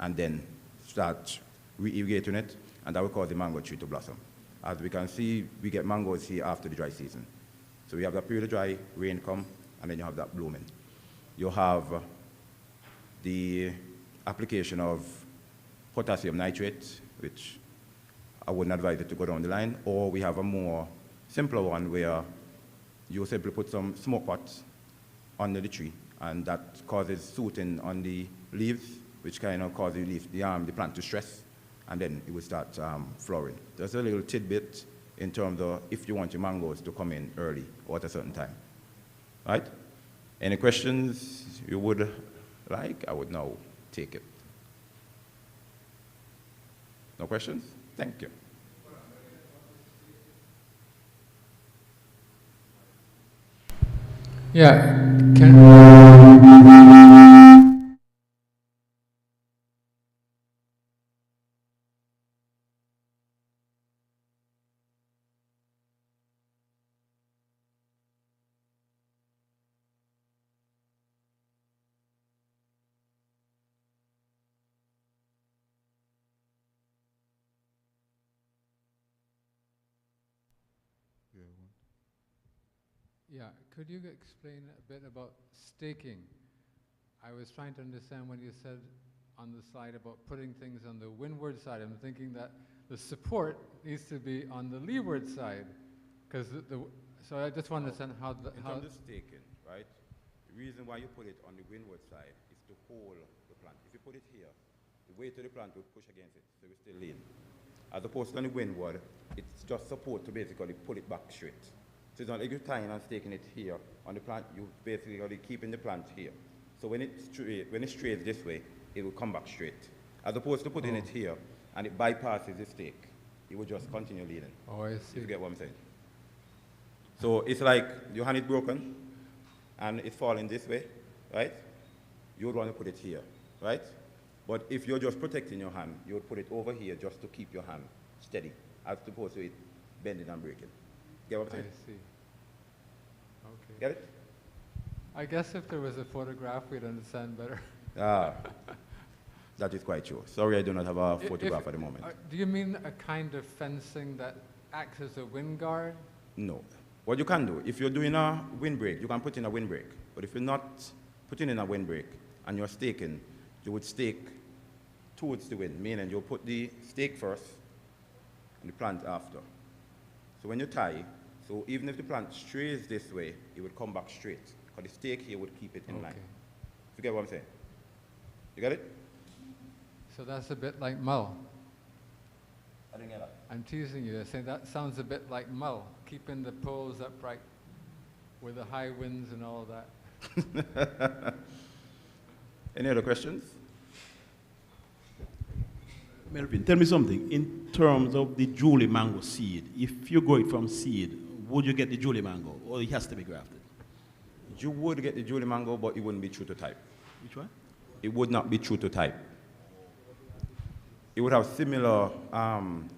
and then start re-irrigating it, and that will cause the mango tree to blossom. As we can see, we get mangoes here after the dry season. So we have that period of dry, rain come, and then you have that blooming. You have the application of potassium nitrate, which I wouldn't advise it to go down the line, or we have a more simpler one where you simply put some smoke pots under the tree, and that causes sooting on the leaves, which kind of causes the plant to stress, and then it will start flowering. There's a little tidbit in terms of if you want your mangoes to come in early or at a certain time. Right? Any questions you would like? I would now take it. No questions? Thank you. Yeah, Yeah, could you explain a bit about staking? I was trying to understand when you said on the slide about putting things on the windward side. I'm thinking that the support needs to be on the leeward side, because so I just want to understand how in terms of staking, right? The reason why you put it on the windward side is to hold the plant. If you put it here, the weight of the plant will push against it, so we still lean. As opposed to on the windward, it's just support to basically pull it back straight. So it's not like you're tying and staking it here on the plant, you're basically keeping the plant here. So when it strays this way, it will come back straight. As opposed to putting it here, and it bypasses the stake, it will just continue leaning. Oh, I If see. you get what I'm saying. So it's like your hand is broken, and it's falling this way, right? You would want to put it here, right? But if you're just protecting your hand, you would put it over here just to keep your hand steady, as opposed to it bending and breaking. Get what I'm I saying? see. Okay. Get it? I guess if there was a photograph, we'd understand better. Ah, that is quite true. Sorry, I do not have a If- photograph at the moment. Do you mean a kind of fencing that acts as a wind guard? No. What you can do, if you're doing a windbreak, you can put in a windbreak. But if you're not putting in a windbreak and you're staking, you would stake towards the wind, meaning you'll put the stake first and the plant after. So when you tie, so even if the plant strays this way, it would come back straight, because the stake here would keep it in line. You get what I'm saying? You get it? So that's a bit like mull. I didn't get that. I'm teasing you. I'm saying that sounds a bit like mull, keeping the poles upright with the high winds and all that. Any other questions? Melvin, tell me something. In terms of the Julie mango seed, if you grow it from seed, would you get the Julie mango, or it has to be grafted? You would get the Julie mango, but it wouldn't be true to type. Which one? It would not be true to type. It would have similar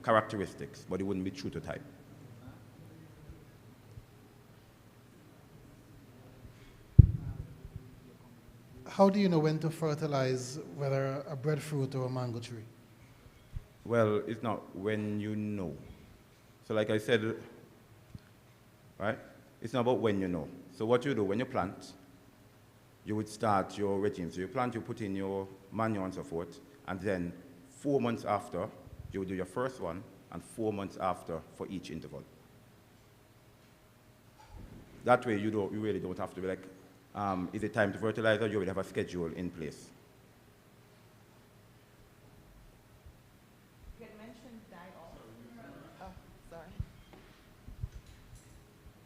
characteristics, but it wouldn't be true to type. How do you know when to fertilize whether a breadfruit or a mango tree? Well, it's not when you know. So like I said, right? It's not about when you know. So what you do, when you plant, you would start your regime. So you plant, you put in your manure and so forth, and then 4 months after, you would do your first one, and 4 months after for each interval. That way you really don't have to be like, is it time to fertilize, or you will have a schedule in place. You had mentioned die-off. Oh, sorry.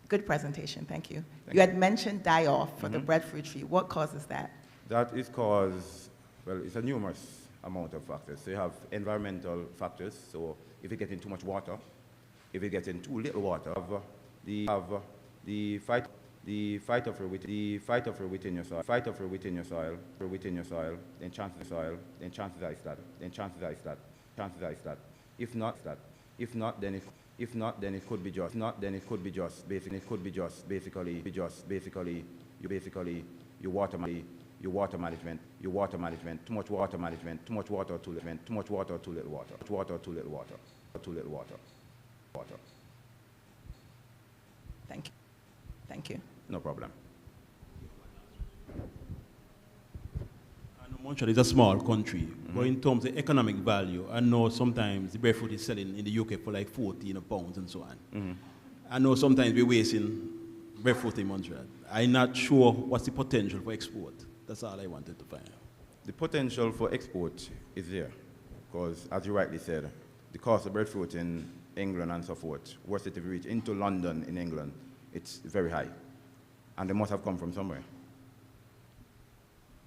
Good presentation, thank you. Thank You had mentioned die-off for the Mhm. breadfruit tree. What causes that? That is cause, well, it's a numerous amount of factors. So you have environmental factors. So if you get in too much water, if you get in too little water, the fight of within your soil, then chances is that. If not, then it could be just basically your water management, too much water, too little water. Thank you. Thank you. No problem. I know Montserrat is a small country, but in terms of economic value, I know sometimes the breadfruit is selling in the UK for like 14 pounds and so on. I know sometimes we're wasting breadfruit in Montserrat. I'm not sure what's the potential for export. That's all I wanted to find out. The potential for export is there, because as you rightly said, the cost of breadfruit in England and so forth, worse if you reach into London in England, it's very high. And they must have come from somewhere.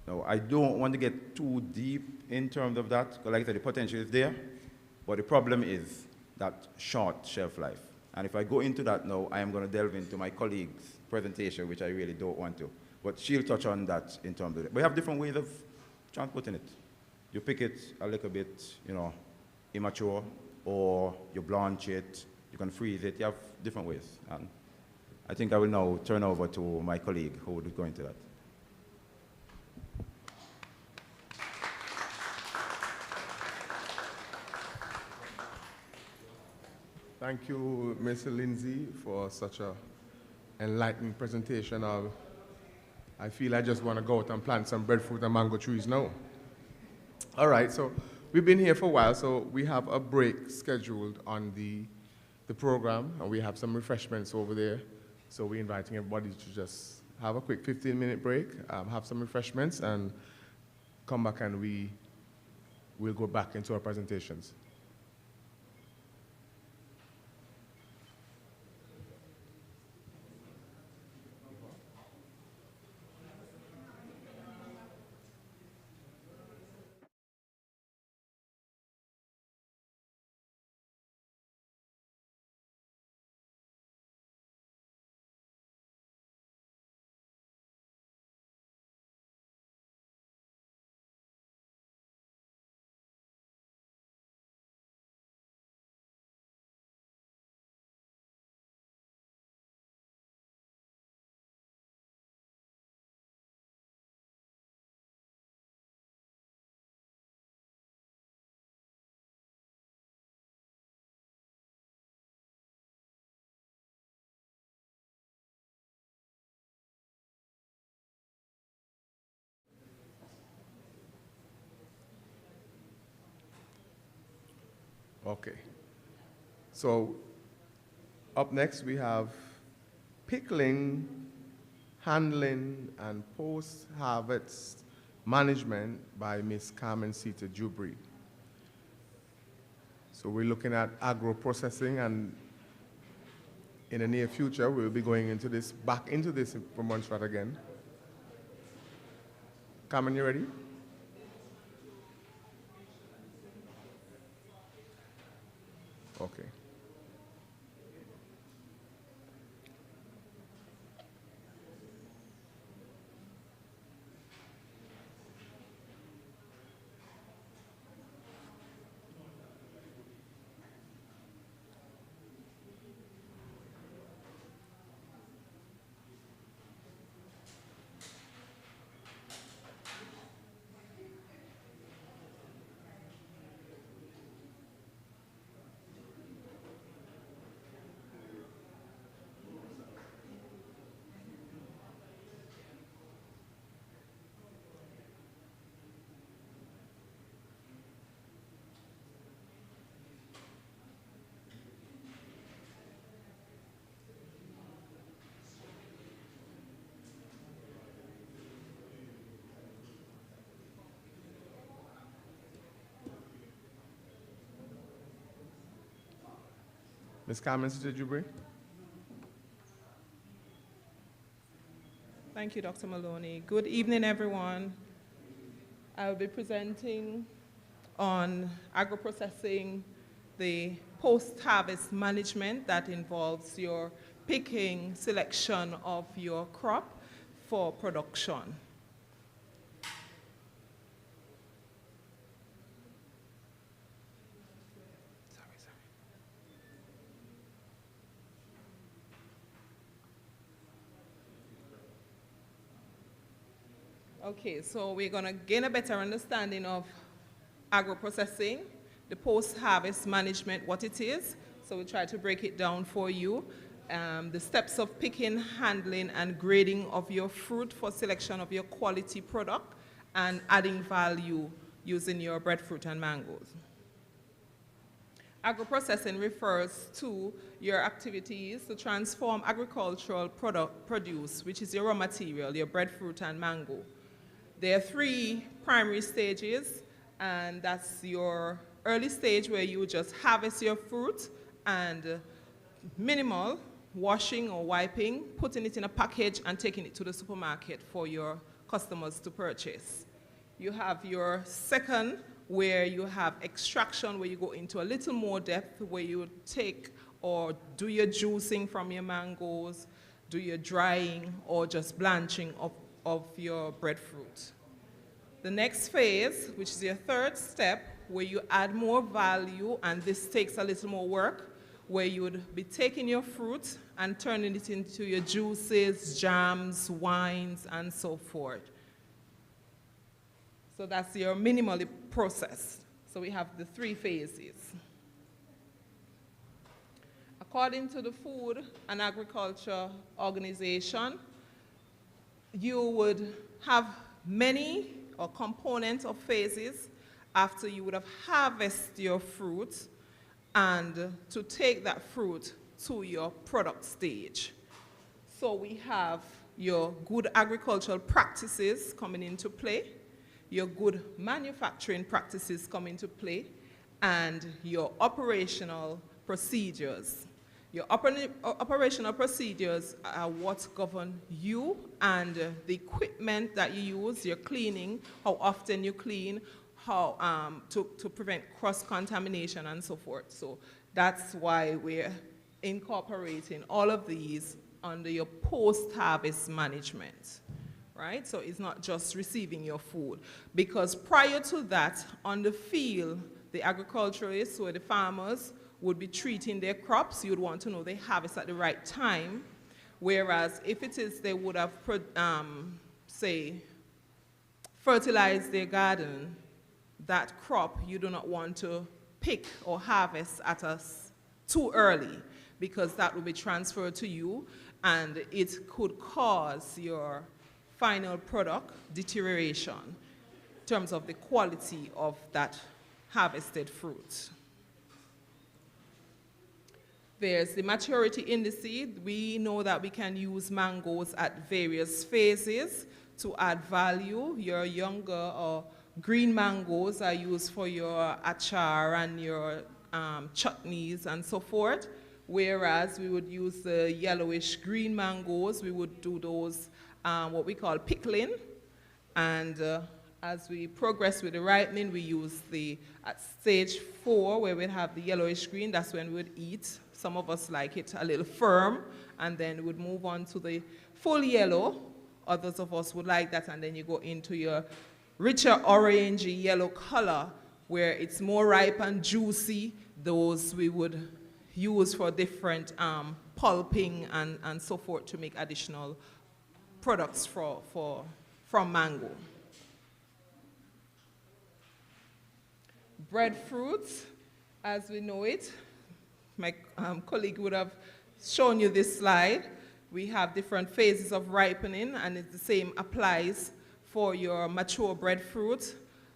Now, I don't want to get too deep in terms of that, because like I said, the potential is there, but the problem is that short shelf life. And if I go into that now, I am going to delve into my colleague's presentation, which I really don't want to. But she'll touch on that in terms of it. We have different ways of transporting it. You pick it a little bit, immature, or you blanch it, you can freeze it. You have different ways. And I think I will now turn over to my colleague who will go into that. Thank you, Mr. Lindsay, for such a enlightening presentation. I feel I just want to go out and plant some breadfruit and mango trees now. All right, so we've been here for a while, so we have a break scheduled on the program, and we have some refreshments over there. So we're inviting everybody to just have a quick 15-minute break, have some refreshments, and come back and we'll go back into our presentations. Okay. So up next we have pickling, handling, and post-harvest management by Ms. Carmen Sita Jubri. So we're looking at agro-processing, and in the near future we'll be going into this, back into this for Montserrat again. Carmen, you ready? Okay. Ms. Carmen Sita Jubri. Thank you, Dr. Maloney. Good evening, everyone. I will be presenting on agro-processing, the post-harvest management that involves your picking, selection of your crop for production. Okay, so we're going to gain a better understanding of agro-processing, the post-harvest management, what it is. So we'll try to break it down for you. The steps of picking, handling, and grading of your fruit for selection of your quality product and adding value using your breadfruit and mangoes. Agro-processing refers to your activities to transform agricultural produce, which is your raw material, your breadfruit and mango. There are three primary stages, and that's your early stage where you just harvest your fruit and minimal washing or wiping, putting it in a package and taking it to the supermarket for your customers to purchase. You have your second, where you have extraction, where you go into a little more depth, where you take or do your juicing from your mangoes, do your drying, or just blanching of your breadfruit. The next phase, which is your third step, where you add more value, and this takes a little more work, where you would be taking your fruit and turning it into your juices, jams, wines, and so forth. So that's your minimally processed. So we have the three phases. According to the Food and Agriculture Organization, you would have many or components of phases after you would have harvested your fruit and to take that fruit to your product stage. So we have your good agricultural practices coming into play, your good manufacturing practices come into play, and your operational procedures. Your operational procedures are what govern you and the equipment that you use, your cleaning, how often you clean, how to prevent cross-contamination and so forth. So that's why we're incorporating all of these under your post-harvest management, right? So it's not just receiving your food. Because prior to that, on the field, the agriculturalists or the farmers would be treating their crops. You'd want to know they harvest at the right time. Whereas if it is they would have, say, fertilized their garden, that crop you do not want to pick or harvest at us too early, because that will be transferred to you and it could cause your final product deterioration in terms of the quality of that harvested fruit. There's the maturity indices. We know that we can use mangoes at various phases to add value. Your younger or green mangoes are used for your achar and your chutneys and so forth, whereas we would use the yellowish green mangoes. We would do those what we call pickling, and as we progress with the ripening, we use at stage 4, where we have the yellowish green, that's when we would eat. Some of us like it a little firm, and then we'd move on to the full yellow. Others of us would like that, and then you go into your richer orangey yellow color, where it's more ripe and juicy. Those we would use for different pulping and so forth to make additional products from mango. Breadfruit, as we know it, my colleague would have shown you this slide. We have different phases of ripening, and the same applies for your mature breadfruit.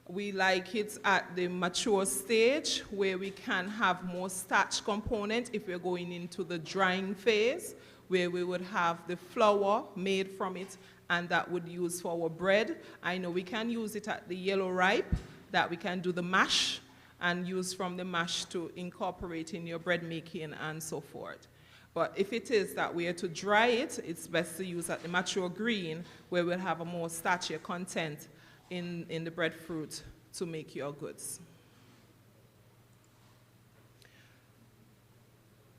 We like it at the mature stage, where we can have more starch component if we're going into the drying phase, where we would have the flour made from it, and that would use for our bread. I know we can use it at the yellow ripe, that we can do the mash, and use from the mash to incorporate in your bread making and so forth. But if it is that we are to dry it, it's best to use at the mature green, where we'll have a more starchier content in the breadfruit to make your goods.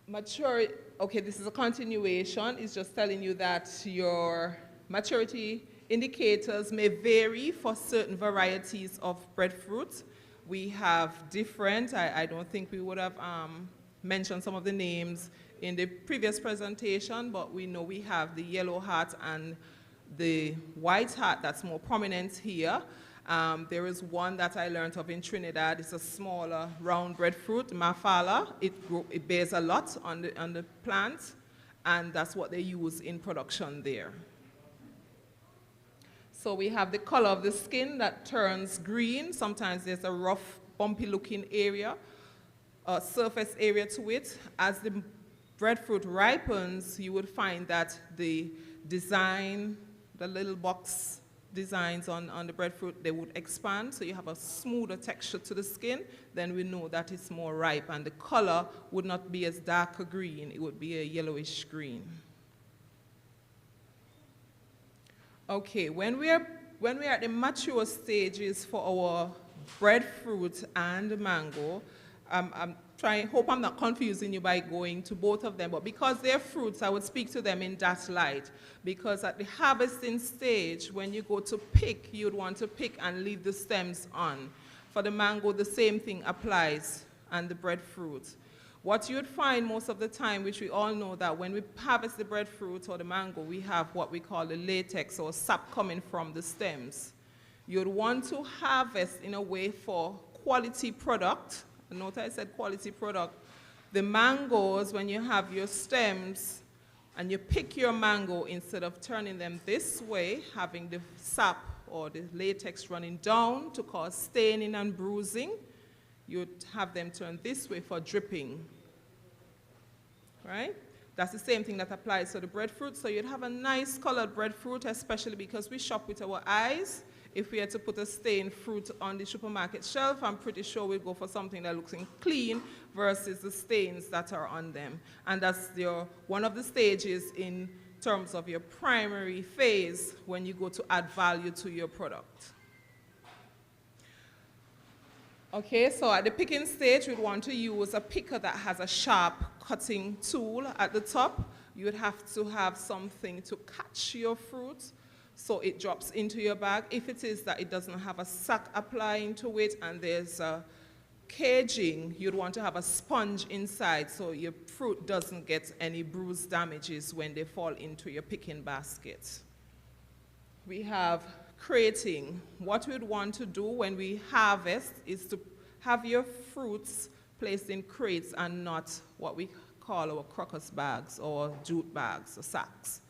Mature, okay, this is a continuation. It's just telling you that your maturity indicators may vary for certain varieties of breadfruit. We have different, I don't think we would have mentioned some of the names in the previous presentation, but we know we have the yellow heart and the white heart that's more prominent here. There is one that I learned of in Trinidad. It's a smaller round breadfruit, mafala. It bears a lot on the plant, and that's what they use in production there. So we have the color of the skin that turns green. Sometimes there's a rough, bumpy looking area, surface area to it. As the breadfruit ripens, you would find that the design, the little box designs on the breadfruit, they would expand, so you have a smoother texture to the skin. Then we know that it's more ripe, and the color would not be as dark a green, it would be a yellowish green. Okay, when we are at the mature stages for our breadfruit and mango, hope I'm not confusing you by going to both of them, but because they're fruits, I would speak to them in that light. Because at the harvesting stage, when you go to pick, you'd want to pick and leave the stems on. For the mango, the same thing applies, and the breadfruit. What you'd find most of the time, which we all know, that when we harvest the breadfruit or the mango, we have what we call the latex or sap coming from the stems. You'd want to harvest in a way for quality product. Note I said quality product. The mangoes, when you have your stems and you pick your mango, instead of turning them this way, having the sap or the latex running down to cause staining and bruising, you'd have them turn this way for dripping, right? That's the same thing that applies to the breadfruit. So you'd have a nice colored breadfruit, especially because we shop with our eyes. If we had to put a stained fruit on the supermarket shelf, I'm pretty sure we'd go for something that looks clean versus the stains that are on them. And that's one of the stages in terms of your primary phase when you go to add value to your product. Okay, so at the picking stage, we'd want to use a picker that has a sharp cutting tool at the top. You would have to have something to catch your fruit so it drops into your bag. If it is that it doesn't have a sack applying to it and there's a caging, you'd want to have a sponge inside so your fruit doesn't get any bruise damages when they fall into your picking basket. We have crating. What we'd want to do when we harvest is to have your fruits placed in crates and not what we call our crocus bags or jute bags or sacks,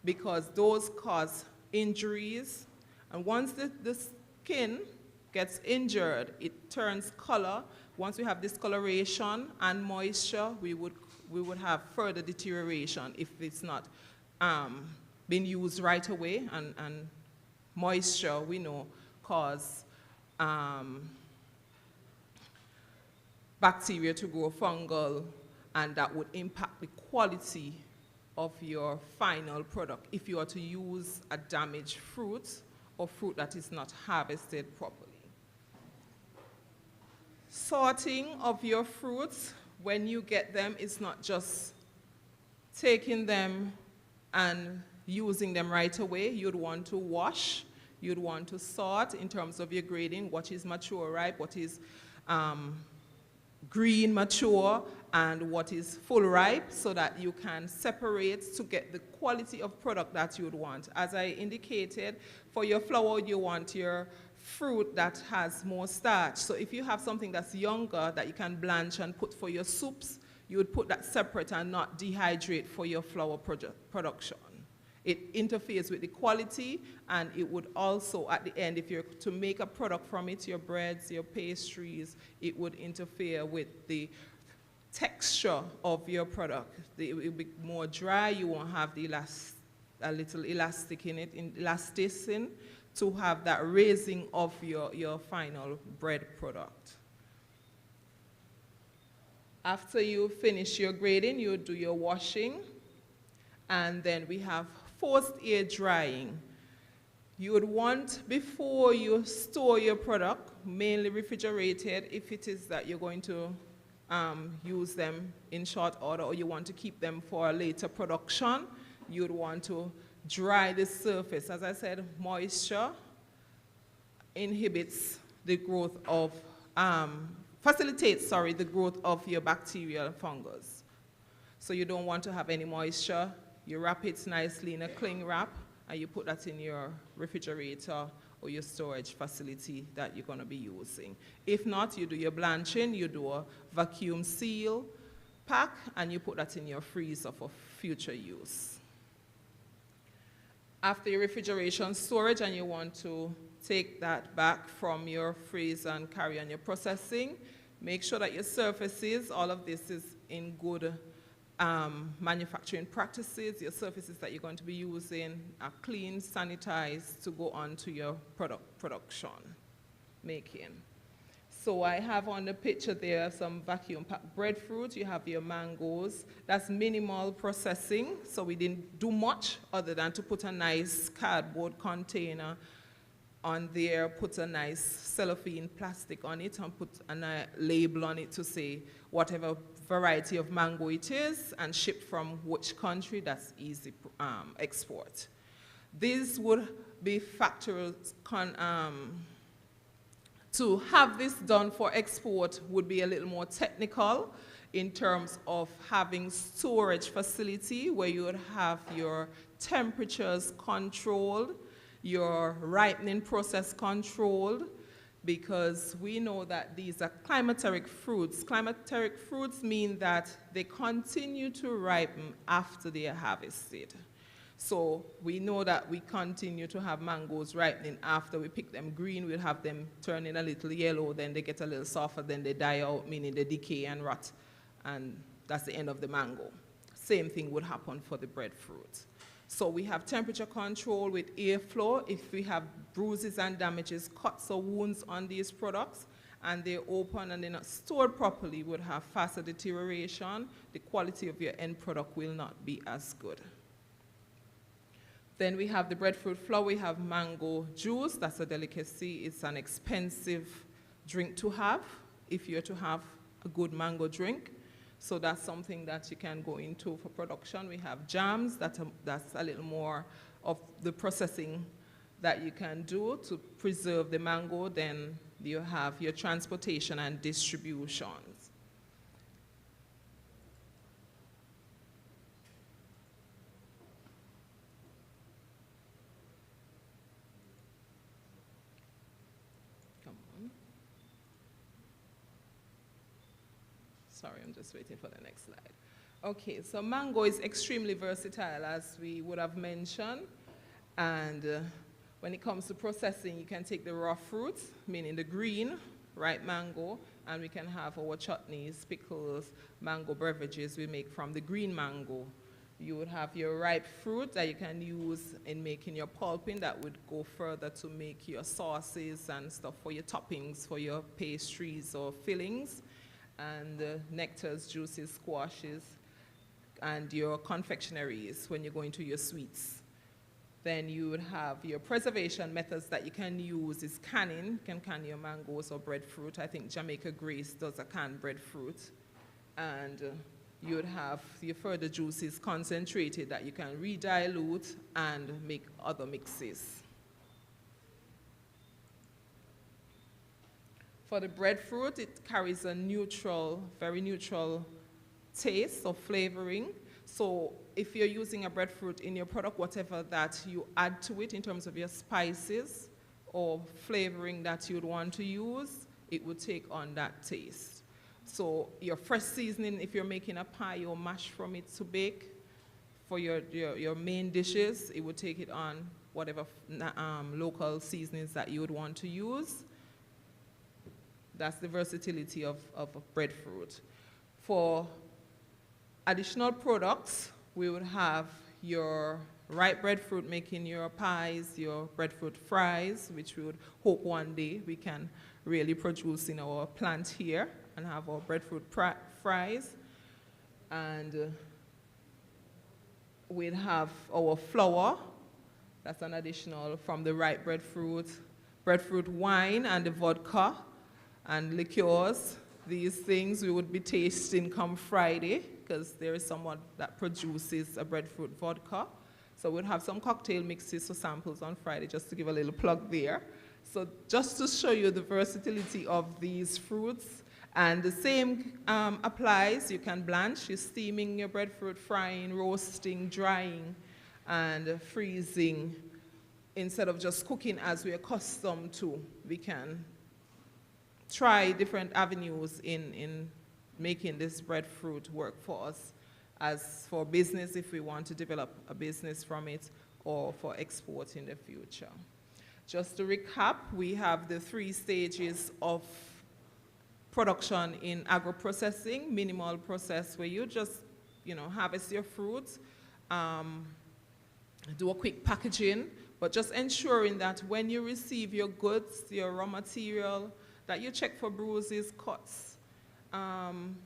because those cause injuries, and once the skin gets injured, it turns color. Once we have discoloration and moisture, we would have further deterioration if it's not been used right away, and moisture, we know, cause bacteria to grow fungal, and that would impact the quality of your final product if you are to use a damaged fruit or fruit that is not harvested properly. Sorting of your fruits when you get them is not just taking them and using them right away. You'd want to wash, you'd want to sort in terms of your grading, what is mature ripe, what is green mature, and what is full ripe, so that you can separate to get the quality of product that you would want. As I indicated, for your flour, you want your fruit that has more starch. So if you have something that's younger that you can blanch and put for your soups, you would put that separate and not dehydrate for your flour production. It interferes with the quality, and it would also, at the end, if you're to make a product from it, your breads, your pastries, it would interfere with the texture of your product. It will be more dry, you won't have the a little elastic in it, elasticin, to have that raising of your final bread product. After you finish your grading, you do your washing, and then we have forced air drying. You would want, before you store your product, mainly refrigerated, if it is that you're going to use them in short order or you want to keep them for a later production, you'd want to dry the surface. As I said, moisture inhibits the growth of, facilitates, the growth of your bacterial fungus. So you don't want to have any moisture. You wrap it nicely in a cling wrap, and you put that in your refrigerator or your storage facility that you're going to be using. If not, you do your blanching, you do a vacuum seal pack, and you put that in your freezer for future use. After your refrigeration storage and you want to take that back from your freezer and carry on your processing, make sure that your surfaces, all of this is in good manufacturing practices. Your surfaces that you're going to be using are clean, sanitized to go on to your production making. So I have on the picture there some vacuum packed breadfruit. You have your mangoes. That's minimal processing, so we didn't do much other than to put a nice cardboard container on there, put a nice cellophane plastic on it, and put a label on it to say whatever variety of mango it is and ship from which country. That's easy export. These would be factors to have this done for export would be a little more technical in terms of having storage facility where you would have your temperatures controlled, your ripening process controlled, because we know that these are climateric fruits. Climateric fruits mean that they continue to ripen after they are harvested. So we know that we continue to have mangoes ripening after we pick them green. We'll have them turning a little yellow, then they get a little softer, then they die out, meaning they decay and rot, and that's the end of the mango. Same thing would happen for the breadfruit. So we have temperature control with airflow. If we have bruises and damages, cuts or wounds on these products, and they're open and they're not stored properly, would have faster deterioration. The quality of your end product will not be as good. Then we have the breadfruit flour. We have mango juice. That's a delicacy. It's an expensive drink to have if you're to have a good mango drink. So that's something that you can go into for production. We have jams. That's a little more of the processing that you can do to preserve the mango. Then you have your transportation and distributions. Sorry, I'm just waiting for the next slide. Okay, so mango is extremely versatile, as we would have mentioned. And when it comes to processing, you can take the raw fruits, meaning the green, ripe mango, and we can have our chutneys, pickles, mango beverages we make from the green mango. You would have your ripe fruit that you can use in making your pulping that would go further to make your sauces and stuff for your toppings, for your pastries or fillings. And nectars, juices, squashes, and your confectionaries when you're going to your sweets. Then you would have your preservation methods that you can use is canning. You can can your mangoes or breadfruit. I think Jamaica Grace does a canned breadfruit. And you would have your further juices concentrated that you can redilute and make other mixes. For the breadfruit, it carries a neutral, very neutral taste or flavoring. So if you're using a breadfruit in your product, whatever that you add to it in terms of your spices or flavoring that you'd want to use, it would take on that taste. So your fresh seasoning, if you're making a pie or mash from it to bake for your main dishes, it would take it on whatever local seasonings that you would want to use. That's the versatility of breadfruit. For additional products, we would have your ripe breadfruit making your pies, your breadfruit fries, which we would hope one day we can really produce in our plant here and have our breadfruit fries. And we'd have our flour. That's an additional from the ripe breadfruit wine and the vodka. And liqueurs, these things we would be tasting come Friday because there is someone that produces a breadfruit vodka. So we'll have some cocktail mixes for samples on Friday, just to give a little plug there. So just to show you the versatility of these fruits. And the same applies. You can blanch, you're steaming your breadfruit, frying, roasting, drying, and freezing. Instead of just cooking as we're accustomed to, we can try different avenues in making this breadfruit work for us, as for business if we want to develop a business from it, or for export in the future. Just to recap, we have the 3 stages of production in agro-processing: minimal process, where you just harvest your fruits, do a quick packaging, but just ensuring that when you receive your goods, your raw material, that you check for bruises, cuts,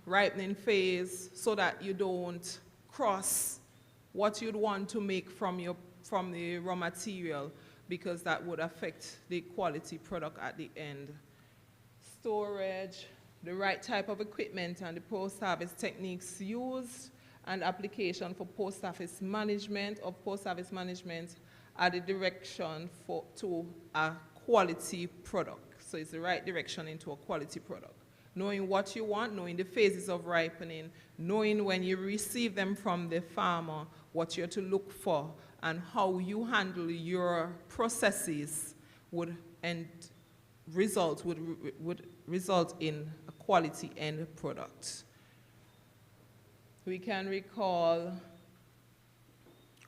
ripening phase, so that you don't cross what you'd want to make from the raw material, because that would affect the quality product at the end. Storage, the right type of equipment and the post-harvest techniques used, and application for post-harvest management are the direction to a quality product. So it's the right direction into a quality product. Knowing what you want, knowing the phases of ripening, knowing when you receive them from the farmer, what you're to look for, and how you handle your processes would result in a quality end product. We can recall,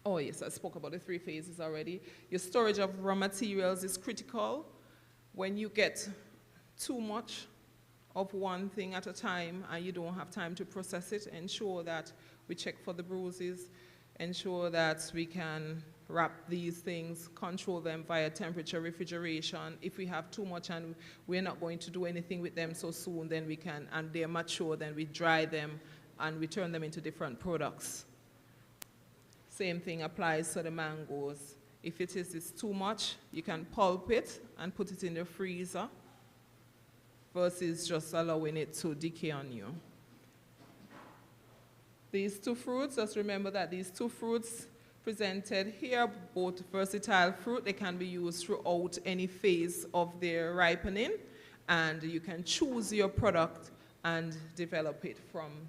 oh yes, I spoke about the 3 phases already. Your storage of raw materials is critical. When you get too much of one thing at a time and you don't have time to process it, ensure that we check for the bruises, ensure that we can wrap these things, control them via temperature refrigeration. If we have too much and we're not going to do anything with them so soon, then we can, and they're mature, then we dry them and we turn them into different products. Same thing applies to the mangoes. If it's too much, you can pulp it and put it in the freezer versus just allowing it to decay on you. These two fruits, just remember that these two fruits presented here, both versatile fruit, they can be used throughout any phase of their ripening, and you can choose your product and develop it from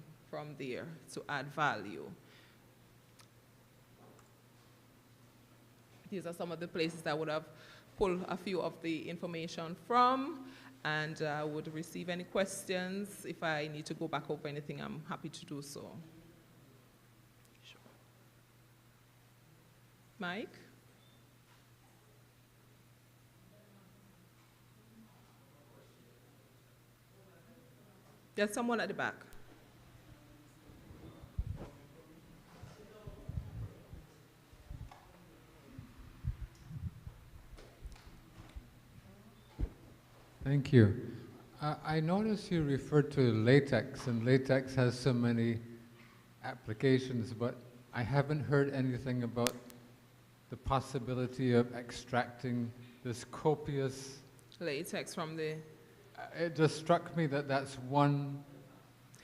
there to add value. These are some of the places that I would have pulled a few of the information from, and I would receive any questions. If I need to go back over anything, I'm happy to do so. Sure. Mike? There's someone at the back. Thank you. I noticed you referred to latex, and latex has so many applications, but I haven't heard anything about the possibility of extracting this copious Latex from the... It just struck me that that's one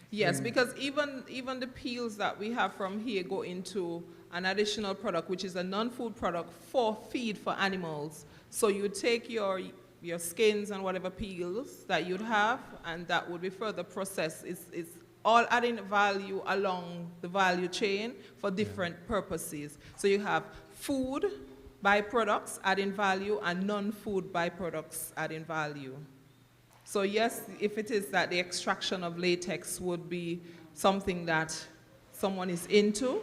Yes, thing. because even the peels that we have from here go into an additional product, which is a non-food product for feed for animals. So you take your skins and whatever peels that you'd have, and that would be further processed. It's all adding value along the value chain for different purposes. So you have food byproducts adding value and non-food byproducts adding value. So yes, if it is that the extraction of latex would be something that someone is into,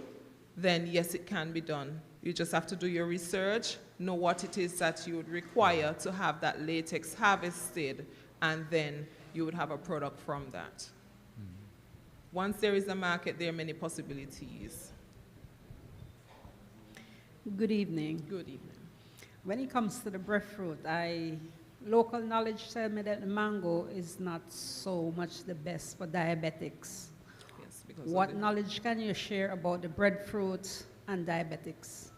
then yes, it can be done. You just have to do your research, know what it is that you would require to have that latex harvested, and then you would have a product from that. Once there is a market, there are many possibilities. Good evening. Good evening. When it comes to the breadfruit, local knowledge tell me that the mango is not so much the best for diabetics. Yes, because what knowledge can you share about the breadfruit and diabetics?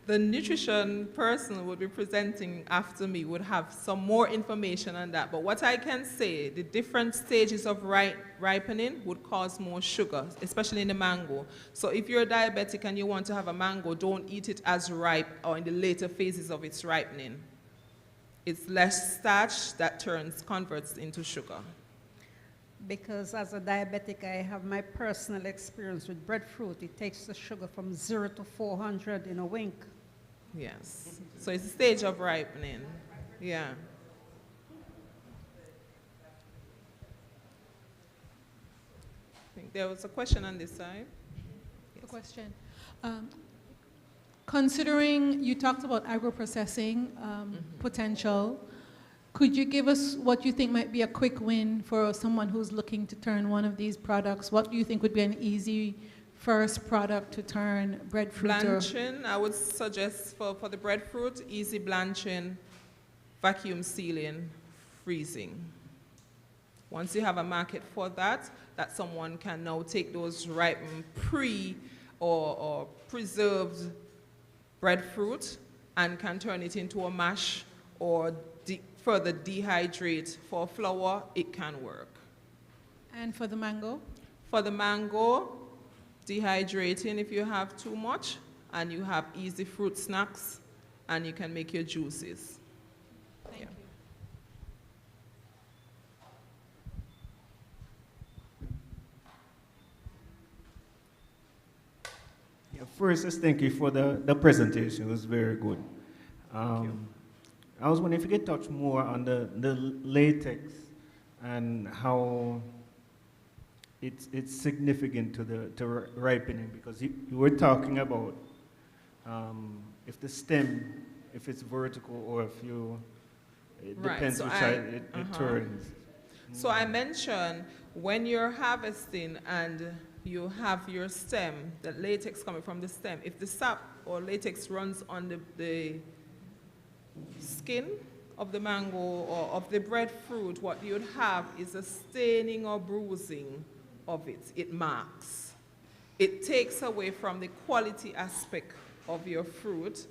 The nutrition person who would be presenting after me would have some more information on that. But what I can say, the different stages of ripening would cause more sugar, especially in the mango. So if you're a diabetic and you want to have a mango, don't eat it as ripe or in the later phases of its ripening. It's less starch that converts into sugar. Because as a diabetic, I have my personal experience with breadfruit. It takes the sugar from 0 to 400 in a wink. Yes. So it's a stage of ripening. Yeah. I think there was a question on this side. Yes. A question. Considering you talked about agro-processing potential, could you give us what you think might be a quick win for someone who's looking to turn one of these products? What do you think would be an easy first product to turn breadfruit? Blanching, I would suggest for the breadfruit, easy blanching, vacuum sealing, freezing. Once you have a market for that someone can now take those ripened or preserved breadfruit and can turn it into a mash or further dehydrate for flour, it can work. And for the mango? For the mango, dehydrating if you have too much, and you have easy fruit snacks, and you can make your juices. Thank you. Yeah, first, just thank you for the presentation. It was very good. I was wondering if you could touch more on the latex and how it's significant to ripening, because you were talking about if the stem, if it's vertical or if It Right, depends so which side it turns. So I mentioned when you're harvesting and you have your stem, the latex coming from the stem, if the sap or latex runs on the skin of the mango or of the breadfruit, what you'd have is a staining or bruising of it. It marks. It takes away from the quality aspect of your fruit.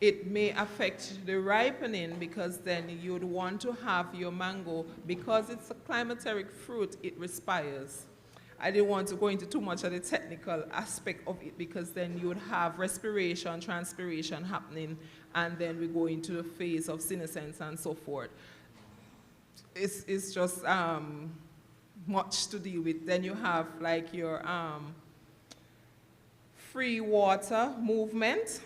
It may affect the ripening because then you'd want to have your mango, because it's a climateric fruit, it respires. I didn't want to go into too much of the technical aspect of it because then you would have respiration, transpiration happening, and then we go into the phase of senescence and so forth. It's just much to deal with. Then you have like your free water movement.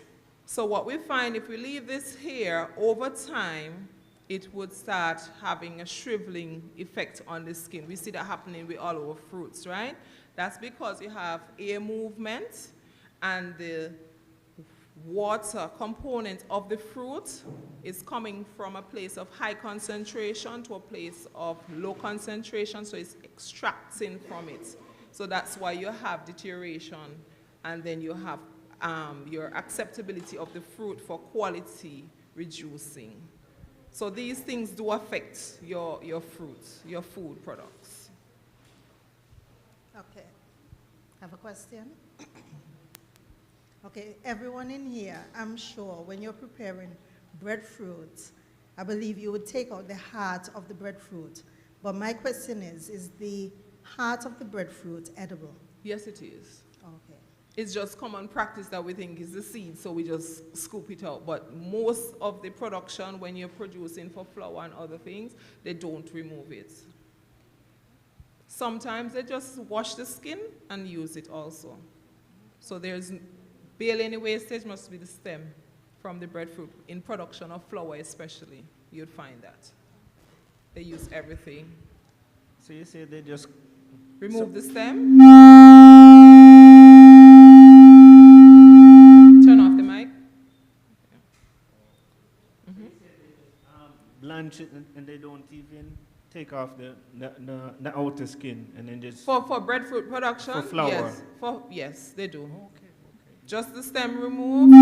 So what we find, if we leave this here, over time, it would start having a shriveling effect on the skin. We see that happening with all our fruits, right? That's because you have air movement and the water component of the fruit is coming from a place of high concentration to a place of low concentration, so it's extracting from it. So that's why you have deterioration, and then you have your acceptability of the fruit for quality reducing. So these things do affect your fruits, your food products. Okay. Have a question? Okay, everyone in here, I'm sure when you're preparing breadfruit, I believe you would take out the heart of the breadfruit. But my question is the heart of the breadfruit edible? Yes, it is. Okay. It's just common practice that we think is the seed, so we just scoop it out. But most of the production, when you're producing for flour and other things, they don't remove it. Sometimes they just wash the skin and use it also. So there's barely any wastage, must be the stem from the breadfruit. In production of flour especially, you'd find that. They use everything. So you say they just remove the stem. Turn off the mic. Blanch it and they don't even take off the outer skin and then just... For breadfruit production? For flour? Yes, yes, they do. Okay. Just the stem removed.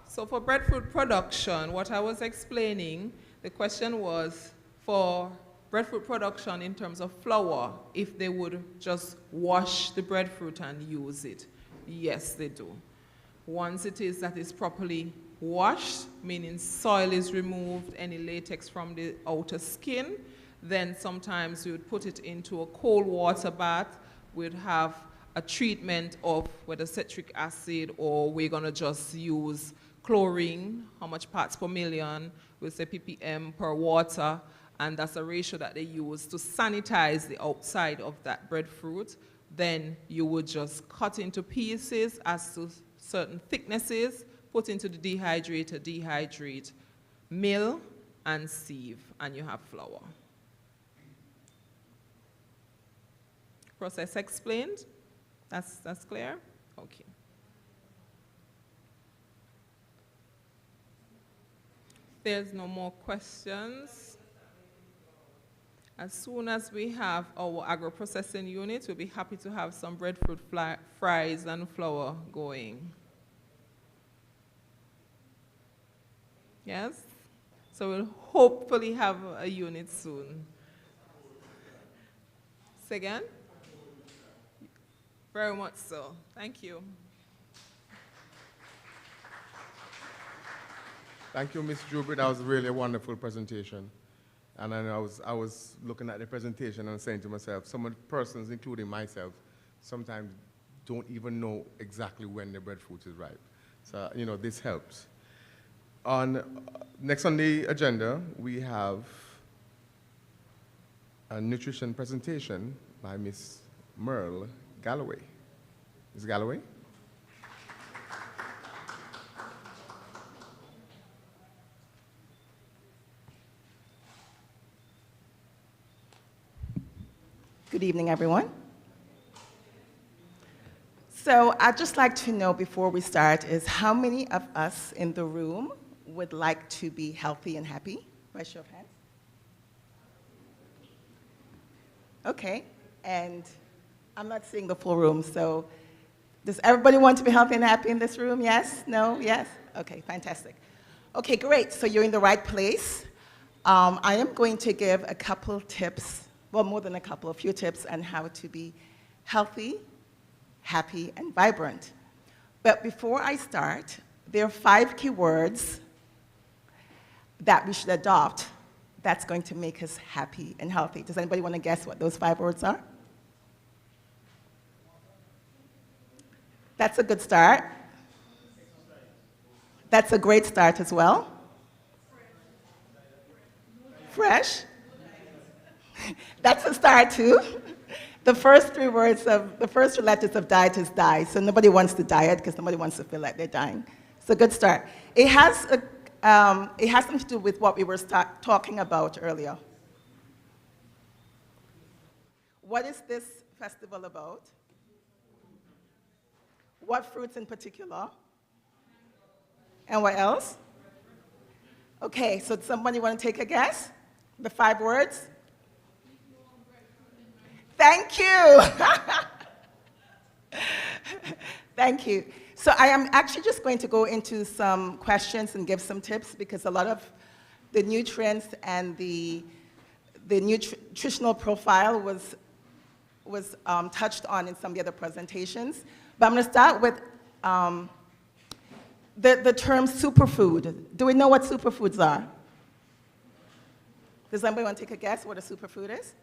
So for breadfruit production, what I was explaining, the question was for breadfruit production in terms of flour, if they would just wash the breadfruit and use it. Yes, they do. Once it is that it's properly washed, meaning soil is removed, any latex from the outer skin, then sometimes we would put it into a cold water bath. We'd have a treatment of whether citric acid or we're going to just use chlorine, how much parts per million, we'll say ppm per water, and that's a ratio that they use to sanitize the outside of that breadfruit. Then you would just cut into pieces as to certain thicknesses, put into the dehydrator, dehydrate, mill, and sieve, and you have flour. Process explained? That's clear? Okay. There's no more questions. As soon as we have our agro-processing unit, we'll be happy to have some breadfruit fries and flour going. Yes? So we'll hopefully have a unit soon. Say again? Very much so. Thank you. Thank you, Ms. Jubri. That was really a wonderful presentation. And then I was looking at the presentation and saying to myself, some of the persons, including myself, sometimes don't even know exactly when the breadfruit is ripe. So, you know, this helps. Next on the agenda, we have a nutrition presentation by Ms. Merle Galloway. Ms. Galloway? Good evening, everyone. So I'd just like to know before we start is how many of us in the room would like to be healthy and happy? By show of hands. Okay, and I'm not seeing the full room, so does everybody want to be healthy and happy in this room? Yes? No? Yes? Okay, fantastic. Okay, great, so you're in the right place. I am going to give a couple tips, well, more than a couple, a few tips on how to be healthy, happy, and vibrant. But before I start, there are 5 key words that we should adopt that's going to make us happy and healthy. Does anybody want to guess what those 5 words are? That's a good start. That's a great start as well. Fresh. That's a start too. The first 3 words of, the first 3 letters of diet is die. So nobody wants to diet because nobody wants to feel like they're dying. It's a good start. It has something to do with what we were talking about earlier. What is this festival about? What fruits in particular? And what else? Okay, so somebody want to take a guess? The 5 words? Thank you. Thank you. So I am actually just going to go into some questions and give some tips because a lot of the nutrients and the nutritional profile was touched on in some of the other presentations. But I'm going to start with the term superfood. Do we know what superfoods are? Does anybody want to take a guess what a superfood is?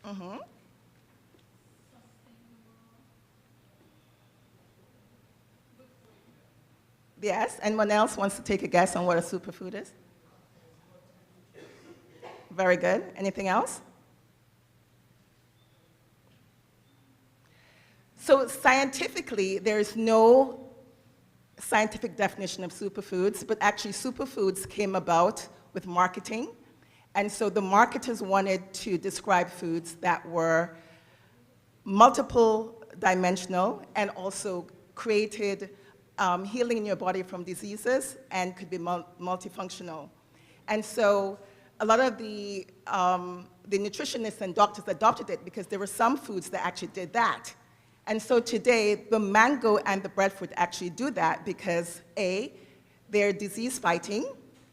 Mm-hmm. Yes, anyone else wants to take a guess on what a superfood is? Very good. Anything else? So scientifically, there's no scientific definition of superfoods, but actually superfoods came about with marketing. And so the marketers wanted to describe foods that were multiple dimensional and also created healing in your body from diseases and could be multifunctional. And so a lot of the nutritionists and doctors adopted it because there were some foods that actually did that. And so today, the mango and the breadfruit actually do that because A, they're disease fighting.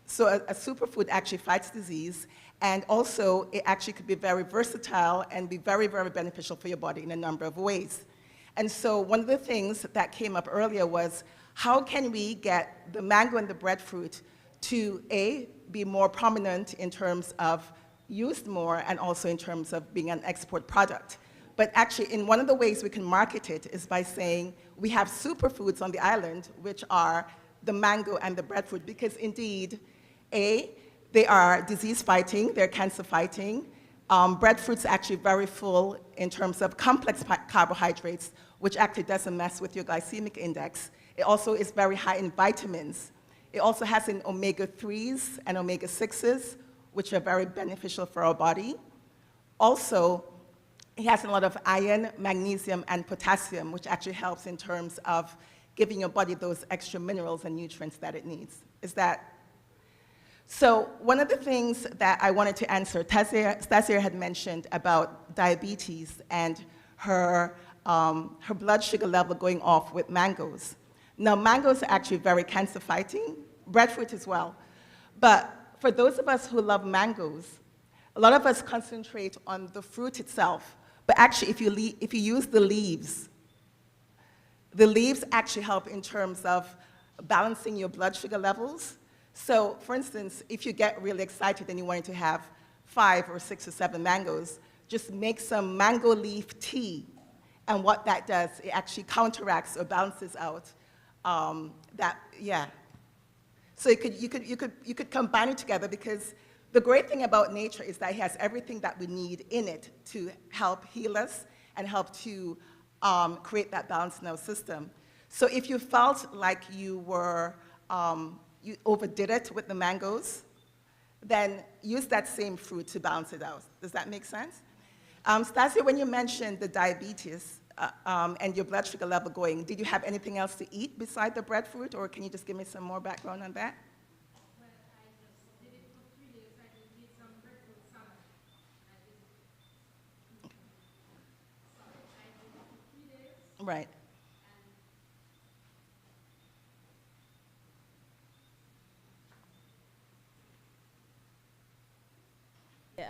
So a superfood actually fights disease, and also it actually could be very versatile and be very, very beneficial for your body in a number of ways. And so one of the things that came up earlier was, how can we get the mango and the breadfruit to A, be more prominent in terms of used more and also in terms of being an export product? But actually, in one of the ways we can market it is by saying we have superfoods on the island, which are the mango and the breadfruit, because indeed, A, they are disease-fighting, they're cancer-fighting. Breadfruit's actually very full in terms of complex carbohydrates, which actually doesn't mess with your glycemic index. It also is very high in vitamins. It also has in omega-3s and omega-6s, which are very beneficial for our body. Also, it has a lot of iron, magnesium, and potassium, which actually helps in terms of giving your body those extra minerals and nutrients that it needs. Is that? So one of the things that I wanted to answer, Stasia had mentioned about diabetes and her blood sugar level going off with mangoes. Now, mangoes are actually very cancer-fighting, breadfruit as well. But for those of us who love mangoes, a lot of us concentrate on the fruit itself. But actually, if you use the leaves actually help in terms of balancing your blood sugar levels. So, for instance, if you get really excited and you want to have 5 or 6 or 7 mangoes, just make some mango leaf tea. And what that does, it actually counteracts or balances out that, yeah. So you could combine it together because the great thing about nature is that it has everything that we need in it to help heal us and help to create that balance in our system. So if you felt like you were, you overdid it with the mangoes, then use that same fruit to balance it out. Does that make sense? Stasia, when you mentioned the diabetes and your blood sugar level going, did you have anything else to eat beside the breadfruit, or can you just give me some more background on that? Well, I just did it for 3 days. I just did some breadfruit salad. I did it. Sorry, I did it for 3 days. Right.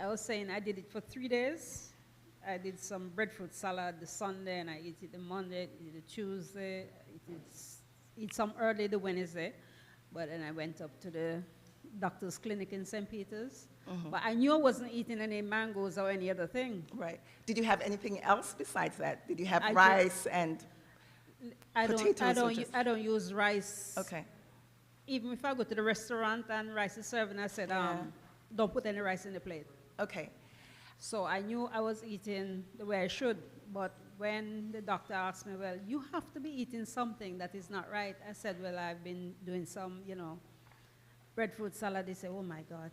I was saying I did it for 3 days. I did some breadfruit salad the Sunday, and I eat it the Monday, eat it the Tuesday, eat some early the Wednesday. But then I went up to the doctor's clinic in St. Peter's. But I knew I wasn't eating any mangoes or any other thing. Right. Did you have anything else besides that? Did you have I rice and I potatoes? I don't use rice. Okay. Even if I go to the restaurant and rice is served, and I said, don't put any rice in the plate. Okay. So I knew I was eating the way I should, but when the doctor asked me, well, you have to be eating something that is not right, I said, well, I've been doing some, breadfruit salad. They said, oh my God.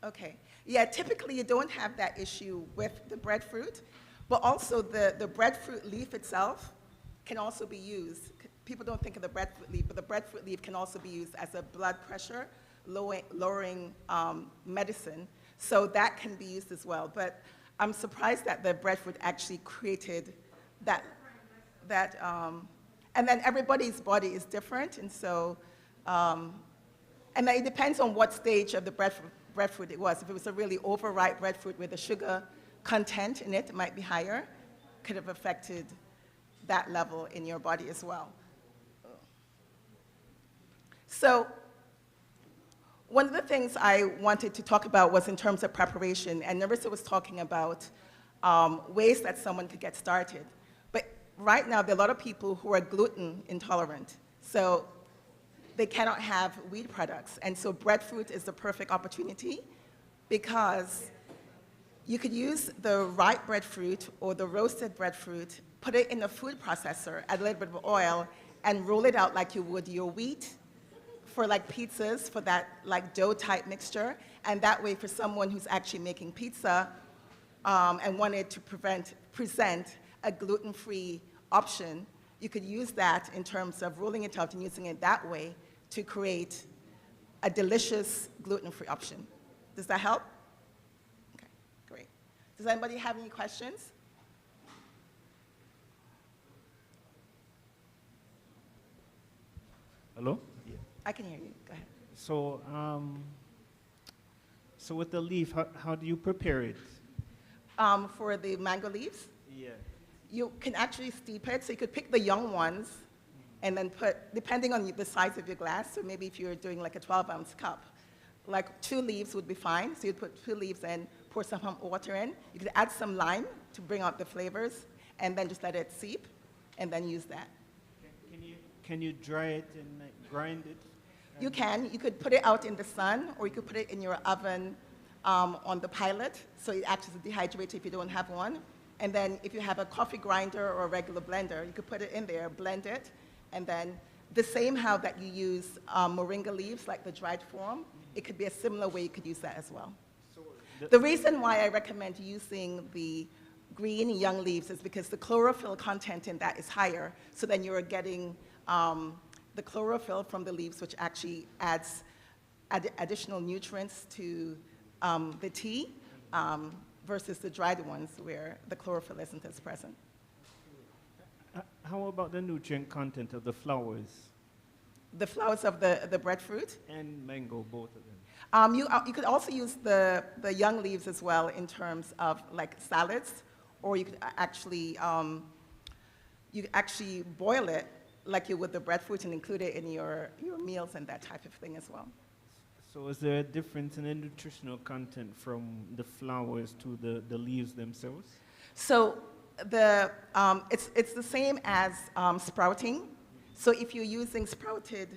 Okay. Yeah, typically you don't have that issue with the breadfruit, but also the breadfruit leaf itself can also be used. People don't think of the breadfruit leaf, but the breadfruit leaf can also be used as a blood pressure lowering medicine. So that can be used as well. But I'm surprised that the breadfruit actually created that and then everybody's body is different, and so, and then it depends on what stage of the breadfruit it was. If it was a really overripe breadfruit with the sugar content in it, it might be higher, could have affected that level in your body as well. So one of the things I wanted to talk about was in terms of preparation, and Narissa was talking about ways that someone could get started. But right now, there are a lot of people who are gluten intolerant, so they cannot have wheat products. And so breadfruit is the perfect opportunity because you could use the ripe breadfruit or the roasted breadfruit, put it in a food processor, add a little bit of oil, and roll it out like you would your wheat for like pizzas, for that like dough type mixture. And that way for someone who's actually making pizza and wanted to present a gluten-free option, you could use that in terms of rolling it out and using it that way to create a delicious gluten-free option. Does that help? Okay, great. Does anybody have any questions? Hello? I can hear you. Go ahead. So, so with the leaf, how do you prepare it? For the mango leaves, Yeah. you can actually steep it. So you could pick the young ones and then put, depending on the size of your glass, so maybe if you're doing like a 12-ounce cup, like 2 leaves would be fine. So you'd put 2 leaves in, pour some hot water in. You could add some lime to bring out the flavors, and then just let it seep, and then use that. Can you dry it and grind it? You can. You could put it out in the sun, or you could put it in your oven on the pilot, so it acts as a dehydrator if you don't have one. And then if you have a coffee grinder or a regular blender, you could put it in there, blend it, and then the same how that you use moringa leaves, like the dried form, it could be a similar way you could use that as well. The reason why I recommend using the green young leaves is because the chlorophyll content in that is higher, so then you're getting the chlorophyll from the leaves, which actually adds additional nutrients to the tea versus the dried ones where the chlorophyll isn't as present. How about the nutrient content of the flowers? The flowers of the breadfruit? And mango, both of them. You could also use the young leaves as well in terms of like salads, or you could actually boil it like you would the breadfruit and include it in your meals and that type of thing as well. So is there a difference in the nutritional content from the flowers to the leaves themselves? So it's the same as sprouting. So if you're using sprouted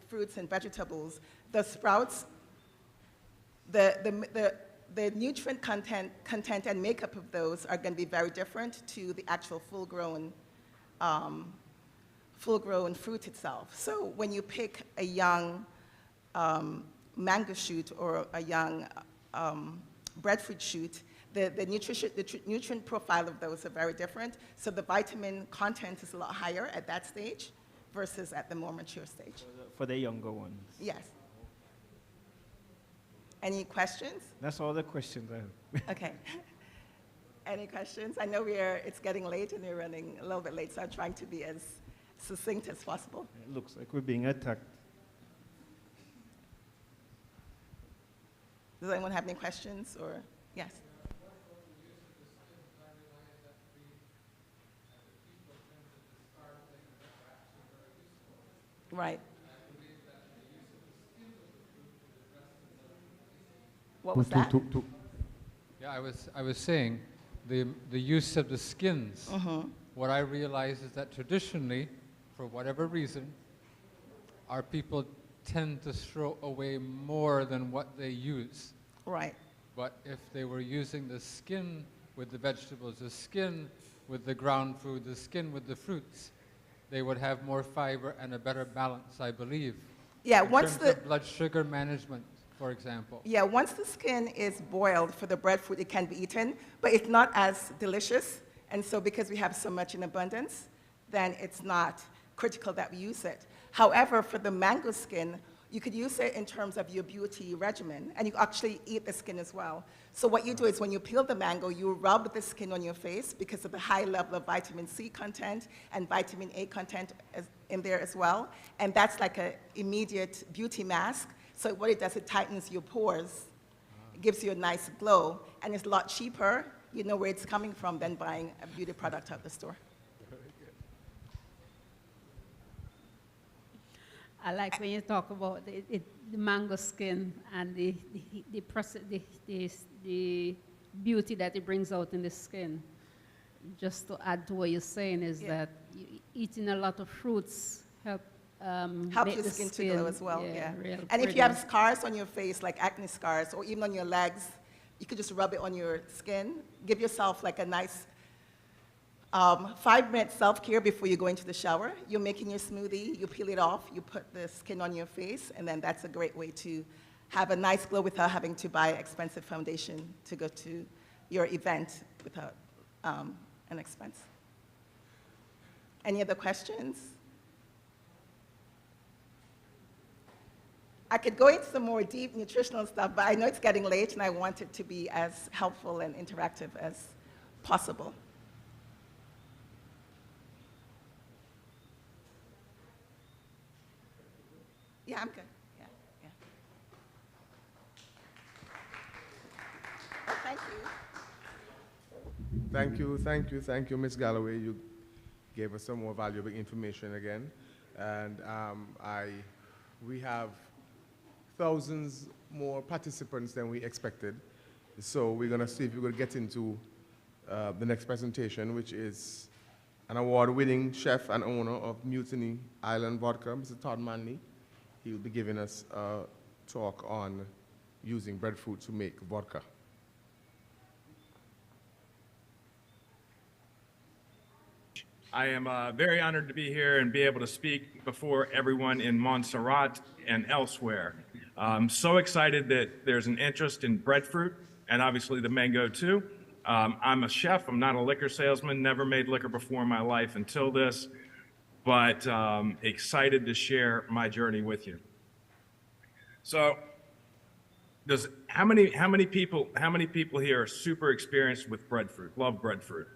fruits and vegetables, the sprouts, the nutrient content and makeup of those are going to be very different to the actual full-grown fruit itself. So when you pick a young mango shoot or a young breadfruit shoot, the nutrient profile of those are very different. So the vitamin content is a lot higher at that stage versus at the more mature stage. For the younger ones. Yes. Any questions? That's all the questions I have. Okay. Any questions? I know it's getting late and we're running a little bit late, so I'm trying to be as succinct as possible. It looks like we're being attacked. Does anyone have any questions or, yes? Right. What was that? Yeah, I was saying the use of the skins. What I realize is that traditionally, for whatever reason, our people tend to throw away more than what they use. Right. But if they were using the skin with the vegetables, the skin with the ground food, the skin with the fruits, they would have more fiber and a better balance, I believe. Yeah, in once terms of blood sugar management, for example. Yeah, once the skin is boiled for the breadfruit, it can be eaten, but it's not as delicious. And so because we have so much in abundance, then it's not critical that we use it. However, for the mango skin, you could use it in terms of your beauty regimen, and you actually eat the skin as well. So what you do is when you peel the mango, you rub the skin on your face because of the high level of vitamin C content and vitamin A content in there as well. And that's like an immediate beauty mask. So what it does, it tightens your pores. It gives you a nice glow, and it's a lot cheaper. You know where it's coming from than buying a beauty product out the store. I like when you talk about the mango skin and the beauty that it brings out in the skin. Just to add to what you're saying is that eating a lot of fruits helps your skin to glow as well, yeah. And pretty. if you have scars on your face, like acne scars, or even on your legs, you could just rub it on your skin. Give yourself like a nice 5-minute self-care before you go into the shower. You're making your smoothie, you peel it off, you put the skin on your face, and then that's a great way to have a nice glow without having to buy expensive foundation to go to your event without an expense. Any other questions? I could go into some more deep nutritional stuff, but I know it's getting late and I want it to be as helpful and interactive as possible. Yeah, I'm good. Yeah, yeah. Oh, Thank you, Ms. Galloway. You gave us some more valuable information again. And we have thousands more participants than we expected. So we're going to see if we could get into the next presentation, which is an award-winning chef and owner of Mutiny Island Vodka, Mr. Todd Manley. He'll be giving us a talk on using breadfruit to make vodka. I am very honored to be here and be able to speak before everyone in Montserrat and elsewhere. I'm so excited that there's an interest in breadfruit and obviously the mango too. I'm a chef, I'm not a liquor salesman, never made liquor before in my life until this, but excited to share my journey with you. So, how many people here are super experienced with breadfruit, love breadfruit?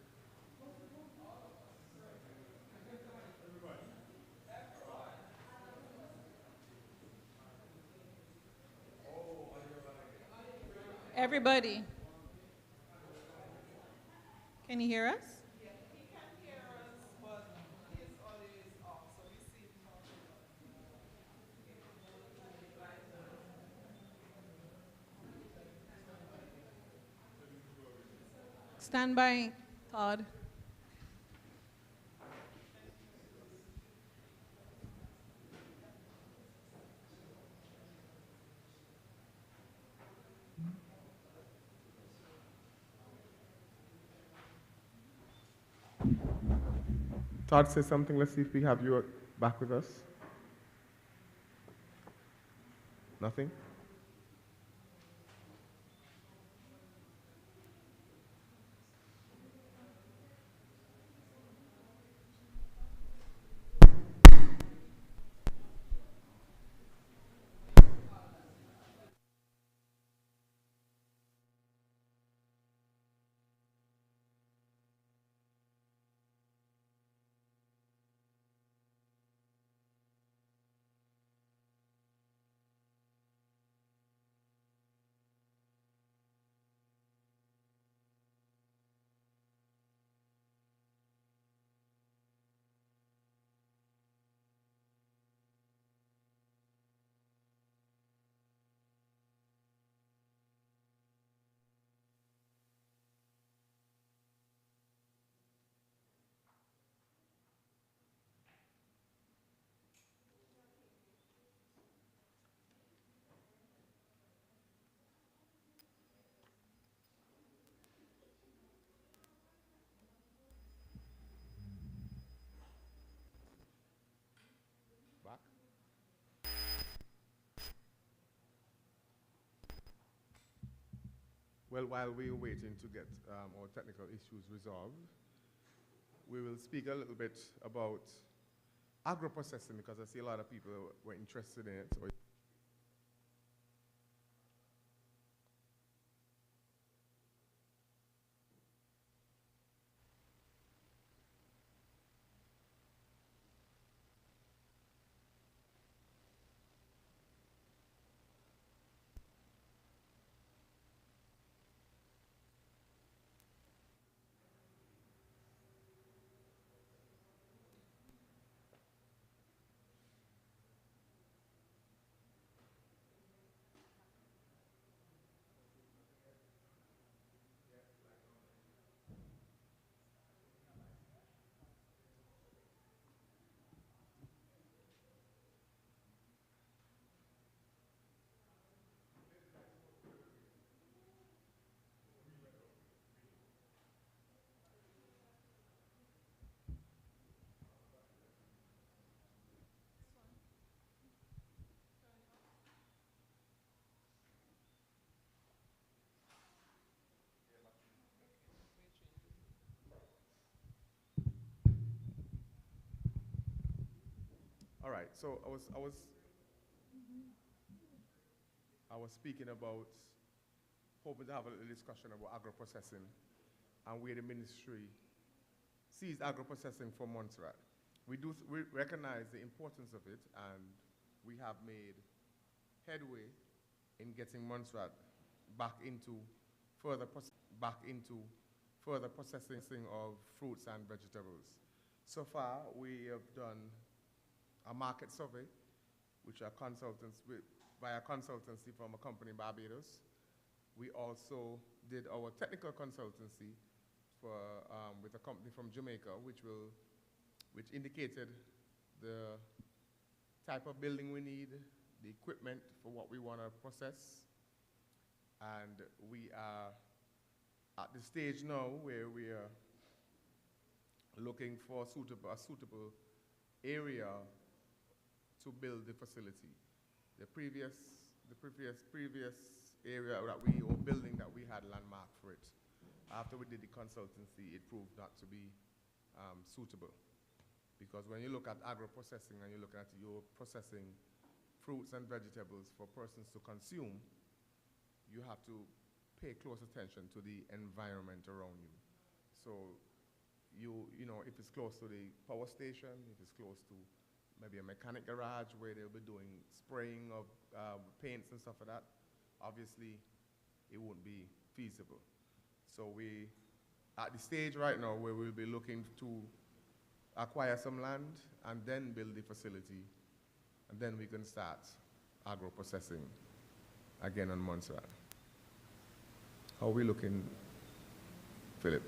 Everybody. Can you hear us? Stand by, Todd. Todd, say something. Let's see if we have you back with us. Nothing? Well, while we're waiting to get our technical issues resolved, we will speak a little bit about agro-processing, because I see a lot of people were interested in it. So all right, so I was speaking about hoping to have a little discussion about agro-processing and where the ministry sees agro-processing for Montserrat. We recognize the importance of it, and we have made headway in getting Montserrat back into further processing of fruits and vegetables. So far, we have done a market survey, which are consultants via consultancy from a company in Barbados. We also did our technical consultancy with a company from Jamaica, which indicated the type of building we need, the equipment for what we want to process. And we are at the stage now where we are looking for a suitable area to build the facility. The previous area or building that we had landmarked for it, after we did the consultancy, it proved not to be suitable. Because when you look at agro-processing and you look at you're processing fruits and vegetables for persons to consume, you have to pay close attention to the environment around you. So you know, if it's close to the power station, if it's close to maybe a mechanic garage where they'll be doing spraying of paints and stuff like that, obviously it won't be feasible. So we at the stage right now where we'll be looking to acquire some land and then build the facility, and then we can start agro-processing again on Montserrat. How are we looking, Philip?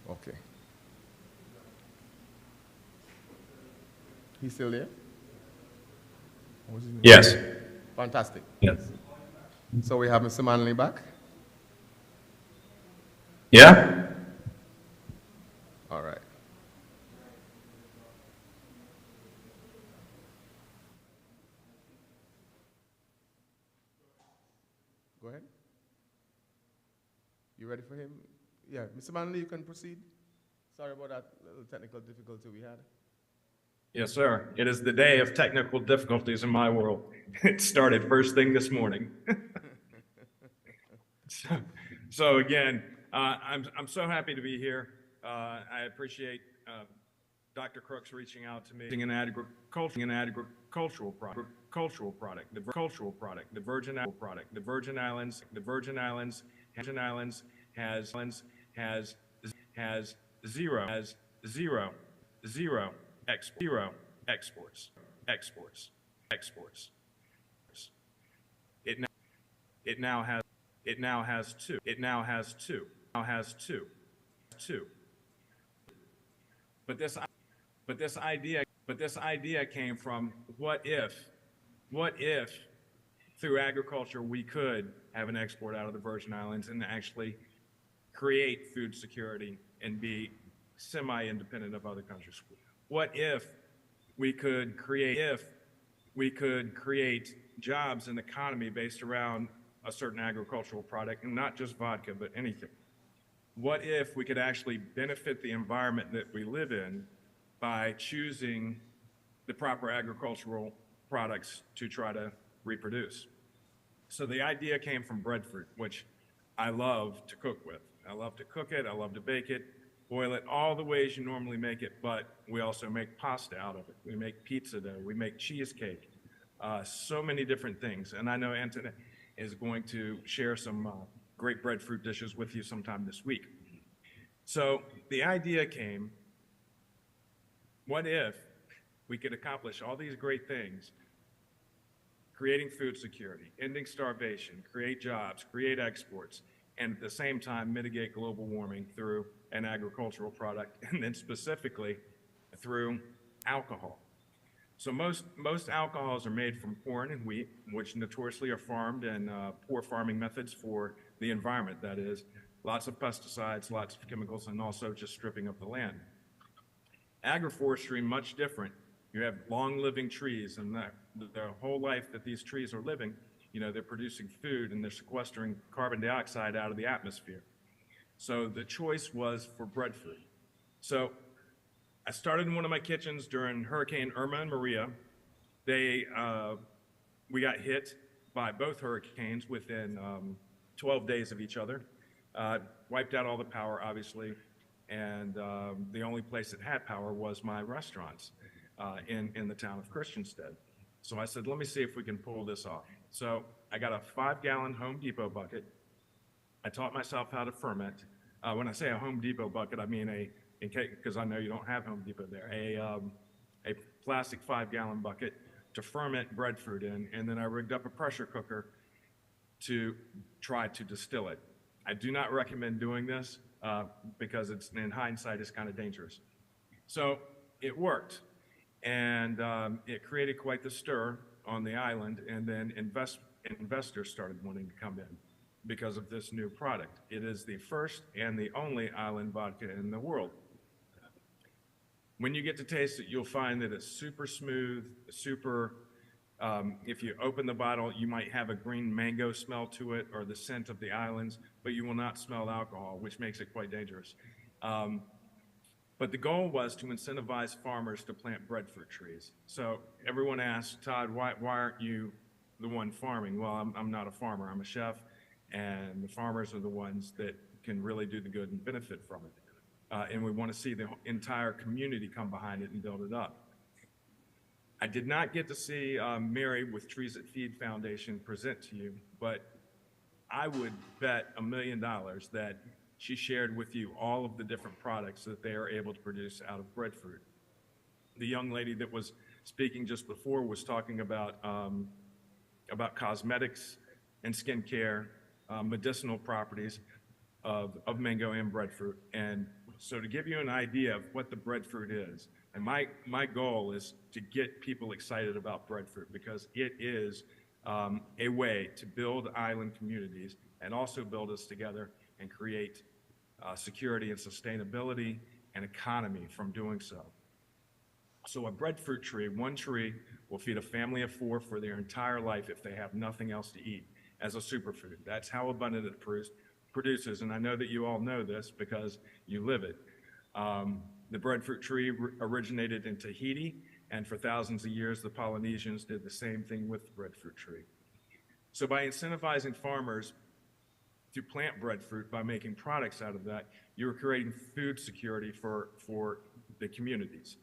Okay. He's still there? Yes. Fantastic. Yes. So we have Mr. Manley back? Yeah? All right. Go ahead. You ready for him? Yeah, Mr. Manley, you can proceed. Sorry about that little technical difficulty we had. Yes, sir. It is the day of technical difficulties in my world. It started first thing this morning. So again, I'm so happy to be here. I appreciate Dr. Crooks reaching out to me. An agricultural product, the Virgin Islands has zero exports. It now has two. But this idea came from what if through agriculture we could have an export out of the Virgin Islands and actually create food security and be semi-independent of other countries. What if we could create jobs in the economy based around a certain agricultural product, and not just vodka, but anything. What if we could actually benefit the environment that we live in by choosing the proper agricultural products to try to reproduce? So the idea came from breadfruit, which I love to cook with. I love to cook it, I love to bake it, boil it all the ways you normally make it, but we also make pasta out of it. We make pizza dough, we make cheesecake, so many different things. And I know Antoinette is going to share some great breadfruit dishes with you sometime this week. So the idea came, what if we could accomplish all these great things, creating food security, ending starvation, create jobs, create exports, and at the same time mitigate global warming through an agricultural product, and then specifically through alcohol. So most alcohols are made from corn and wheat, which notoriously are farmed and poor farming methods for the environment, that is. Lots of pesticides, lots of chemicals, and also just stripping of the land. Agroforestry, much different. You have long-living trees, and their whole life that these trees are living, you know, they're producing food and they're sequestering carbon dioxide out of the atmosphere. So the choice was for breadfruit. So I started in one of my kitchens during Hurricane Irma and Maria. We got hit by both hurricanes within 12 days of each other. Wiped out all the power, obviously, and the only place that had power was my restaurants in the town of Christiansted. So I said, let me see if we can pull this off. So I got a 5-gallon Home Depot bucket. I taught myself how to ferment. When I say a Home Depot bucket, I mean because I know you don't have Home Depot there, a plastic 5-gallon bucket to ferment breadfruit in, and then I rigged up a pressure cooker to try to distill it. I do not recommend doing this because in hindsight, it's kind of dangerous. So it worked, and it created quite the stir on the island, and then investors started wanting to come in because of this new product. It is the first and the only island vodka in the world. When you get to taste it, you'll find that it's super smooth, super, if you open the bottle, you might have a green mango smell to it or the scent of the islands, but you will not smell alcohol, which makes it quite dangerous. But the goal was to incentivize farmers to plant breadfruit trees. So everyone asked, Todd, why aren't you the one farming? Well, I'm not a farmer, I'm a chef, and the farmers are the ones that can really do the good and benefit from it. And we want to see the entire community come behind it and build it up. I did not get to see Mary with Trees That Feed Foundation present to you, but I would bet $1 million that she shared with you all of the different products that they are able to produce out of breadfruit. The young lady that was speaking just before was talking about cosmetics and skincare, medicinal properties of mango and breadfruit. And so to give you an idea of what the breadfruit is, and my goal is to get people excited about breadfruit because it is a way to build island communities and also build us together and create security and sustainability and economy from doing so. So a breadfruit tree, one tree, will feed a family of 4 for their entire life if they have nothing else to eat as a superfood. That's how abundant it produces, and I know that you all know this because you live it. The breadfruit tree originated in Tahiti, and for thousands of years, the Polynesians did the same thing with the breadfruit tree. So by incentivizing farmers to plant breadfruit by making products out of that, you're creating food security for the communities.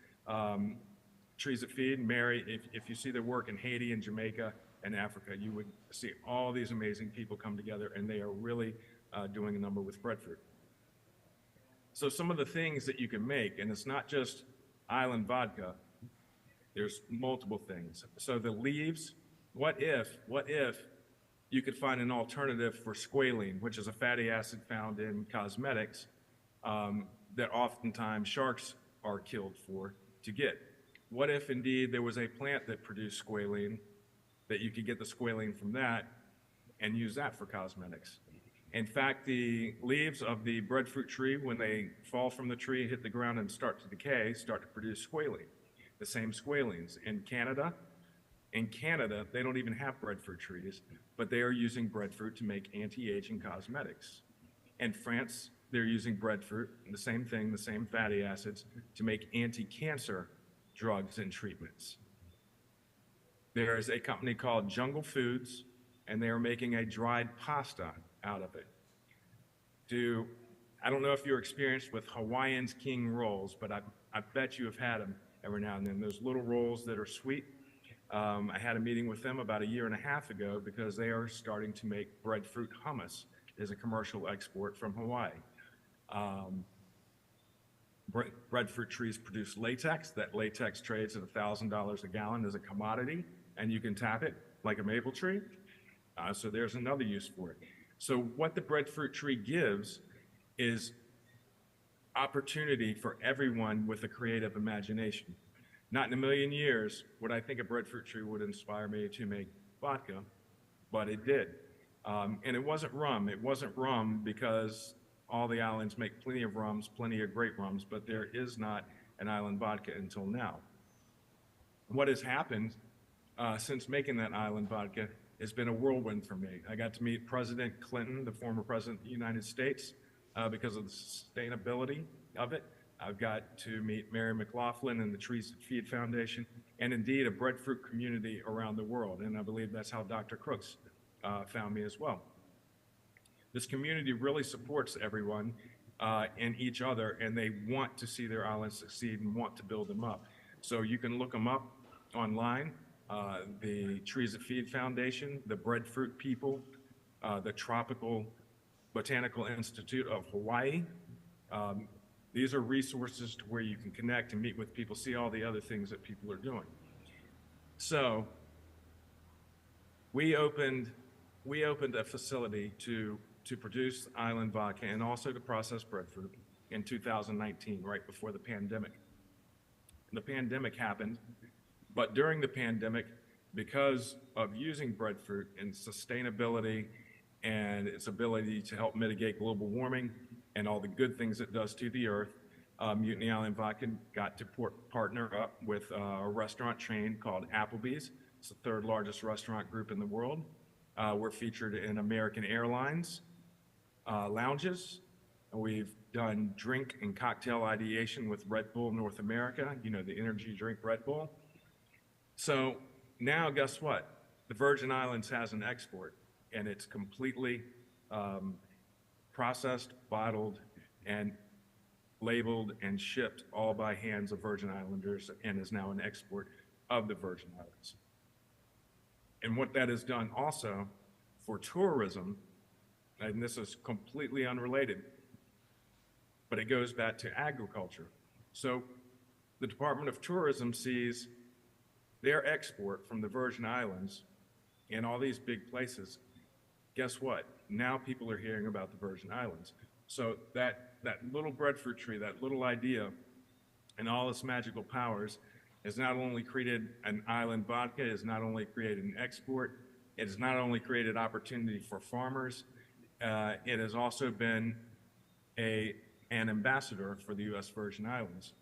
Trees That Feed, Mary, if you see their work in Haiti and Jamaica and Africa, you would see all these amazing people come together, and they are really doing a number with breadfruit. So some of the things that you can make, and it's not just island vodka, there's multiple things. So the leaves, what if you could find an alternative for squalene, which is a fatty acid found in cosmetics that oftentimes sharks are killed for to get. What if indeed there was a plant that produced squalene, that you could get the squalene from that and use that for cosmetics? In fact, the leaves of the breadfruit tree, when they fall from the tree, hit the ground and start to decay, start to produce squalene, the same squalenes. In Canada, they don't even have breadfruit trees, but they are using breadfruit to make anti-aging cosmetics. In France, they're using breadfruit, the same thing, the same fatty acids, to make anti-cancer drugs and treatments. There is a company called Jungle Foods, and they are making a dried pasta out of it. I don't know if you're experienced with Hawaiian's King rolls, but I bet you have had them every now and then. Those little rolls that are sweet. I had a meeting with them about 1.5 years ago because they are starting to make breadfruit hummus as a commercial export from Hawaii. Breadfruit trees produce latex. That latex trades at $1,000 a gallon as a commodity, and you can tap it like a maple tree. So there's another use for it. So what the breadfruit tree gives is opportunity for everyone with a creative imagination. Not in a million years would I think a breadfruit tree would inspire me to make vodka, but it did. And it wasn't rum. It wasn't rum because all the islands make plenty of rums, plenty of great rums, but there is not an island vodka until now. What has happened since making that island vodka has been a whirlwind for me. I got to meet President Clinton, the former president of the United States, because of the sustainability of it. I've got to meet Mary McLaughlin and the Trees That Feed Foundation, and indeed a breadfruit community around the world. And I believe that's how Dr. Crooks found me as well. This community really supports everyone and each other, and they want to see their islands succeed and want to build them up. So you can look them up online, the Trees That Feed Foundation, the Breadfruit People, the Tropical Botanical Institute of Hawaii. These are resources to where you can connect and meet with people, see all the other things that people are doing. So we opened a facility to produce island vodka and also to process breadfruit in 2019, right before the pandemic. The pandemic happened, but during the pandemic, because of using breadfruit and sustainability and its ability to help mitigate global warming and all the good things it does to the earth, Mutiny Island Vodka got to partner up with a restaurant chain called Applebee's. It's the third largest restaurant group in the world. We're featured in American Airlines lounges. We've done drink and cocktail ideation with Red Bull North America, you know, the energy drink Red Bull. So now guess what? The Virgin Islands has an export, and it's completely processed, bottled, and labeled and shipped all by hands of Virgin Islanders, and is now an export of the Virgin Islands. And what that has done also for tourism, and this is completely unrelated, but it goes back to agriculture. So the Department of Tourism sees their export from the Virgin Islands and all these big places. Guess what? Now people are hearing about the Virgin Islands. So that little breadfruit tree, that little idea, and all its magical powers has not only created an island vodka, it has not only created an export, it has not only created opportunity for farmers, it has also been an ambassador for the U.S. Virgin Islands.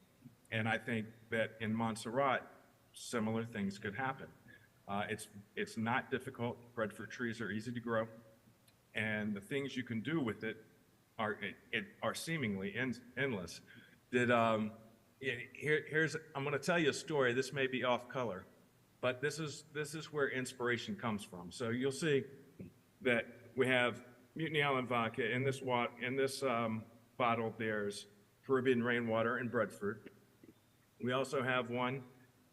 And I think that in Montserrat, similar things could happen. It's not difficult. Breadfruit trees are easy to grow, and the things you can do with it are seemingly endless. I'm going to tell you a story. This may be off color, but this is where inspiration comes from. So you'll see that we have Mutiny Island Vodka. In this bottle, there's Caribbean rainwater and breadfruit. We also have one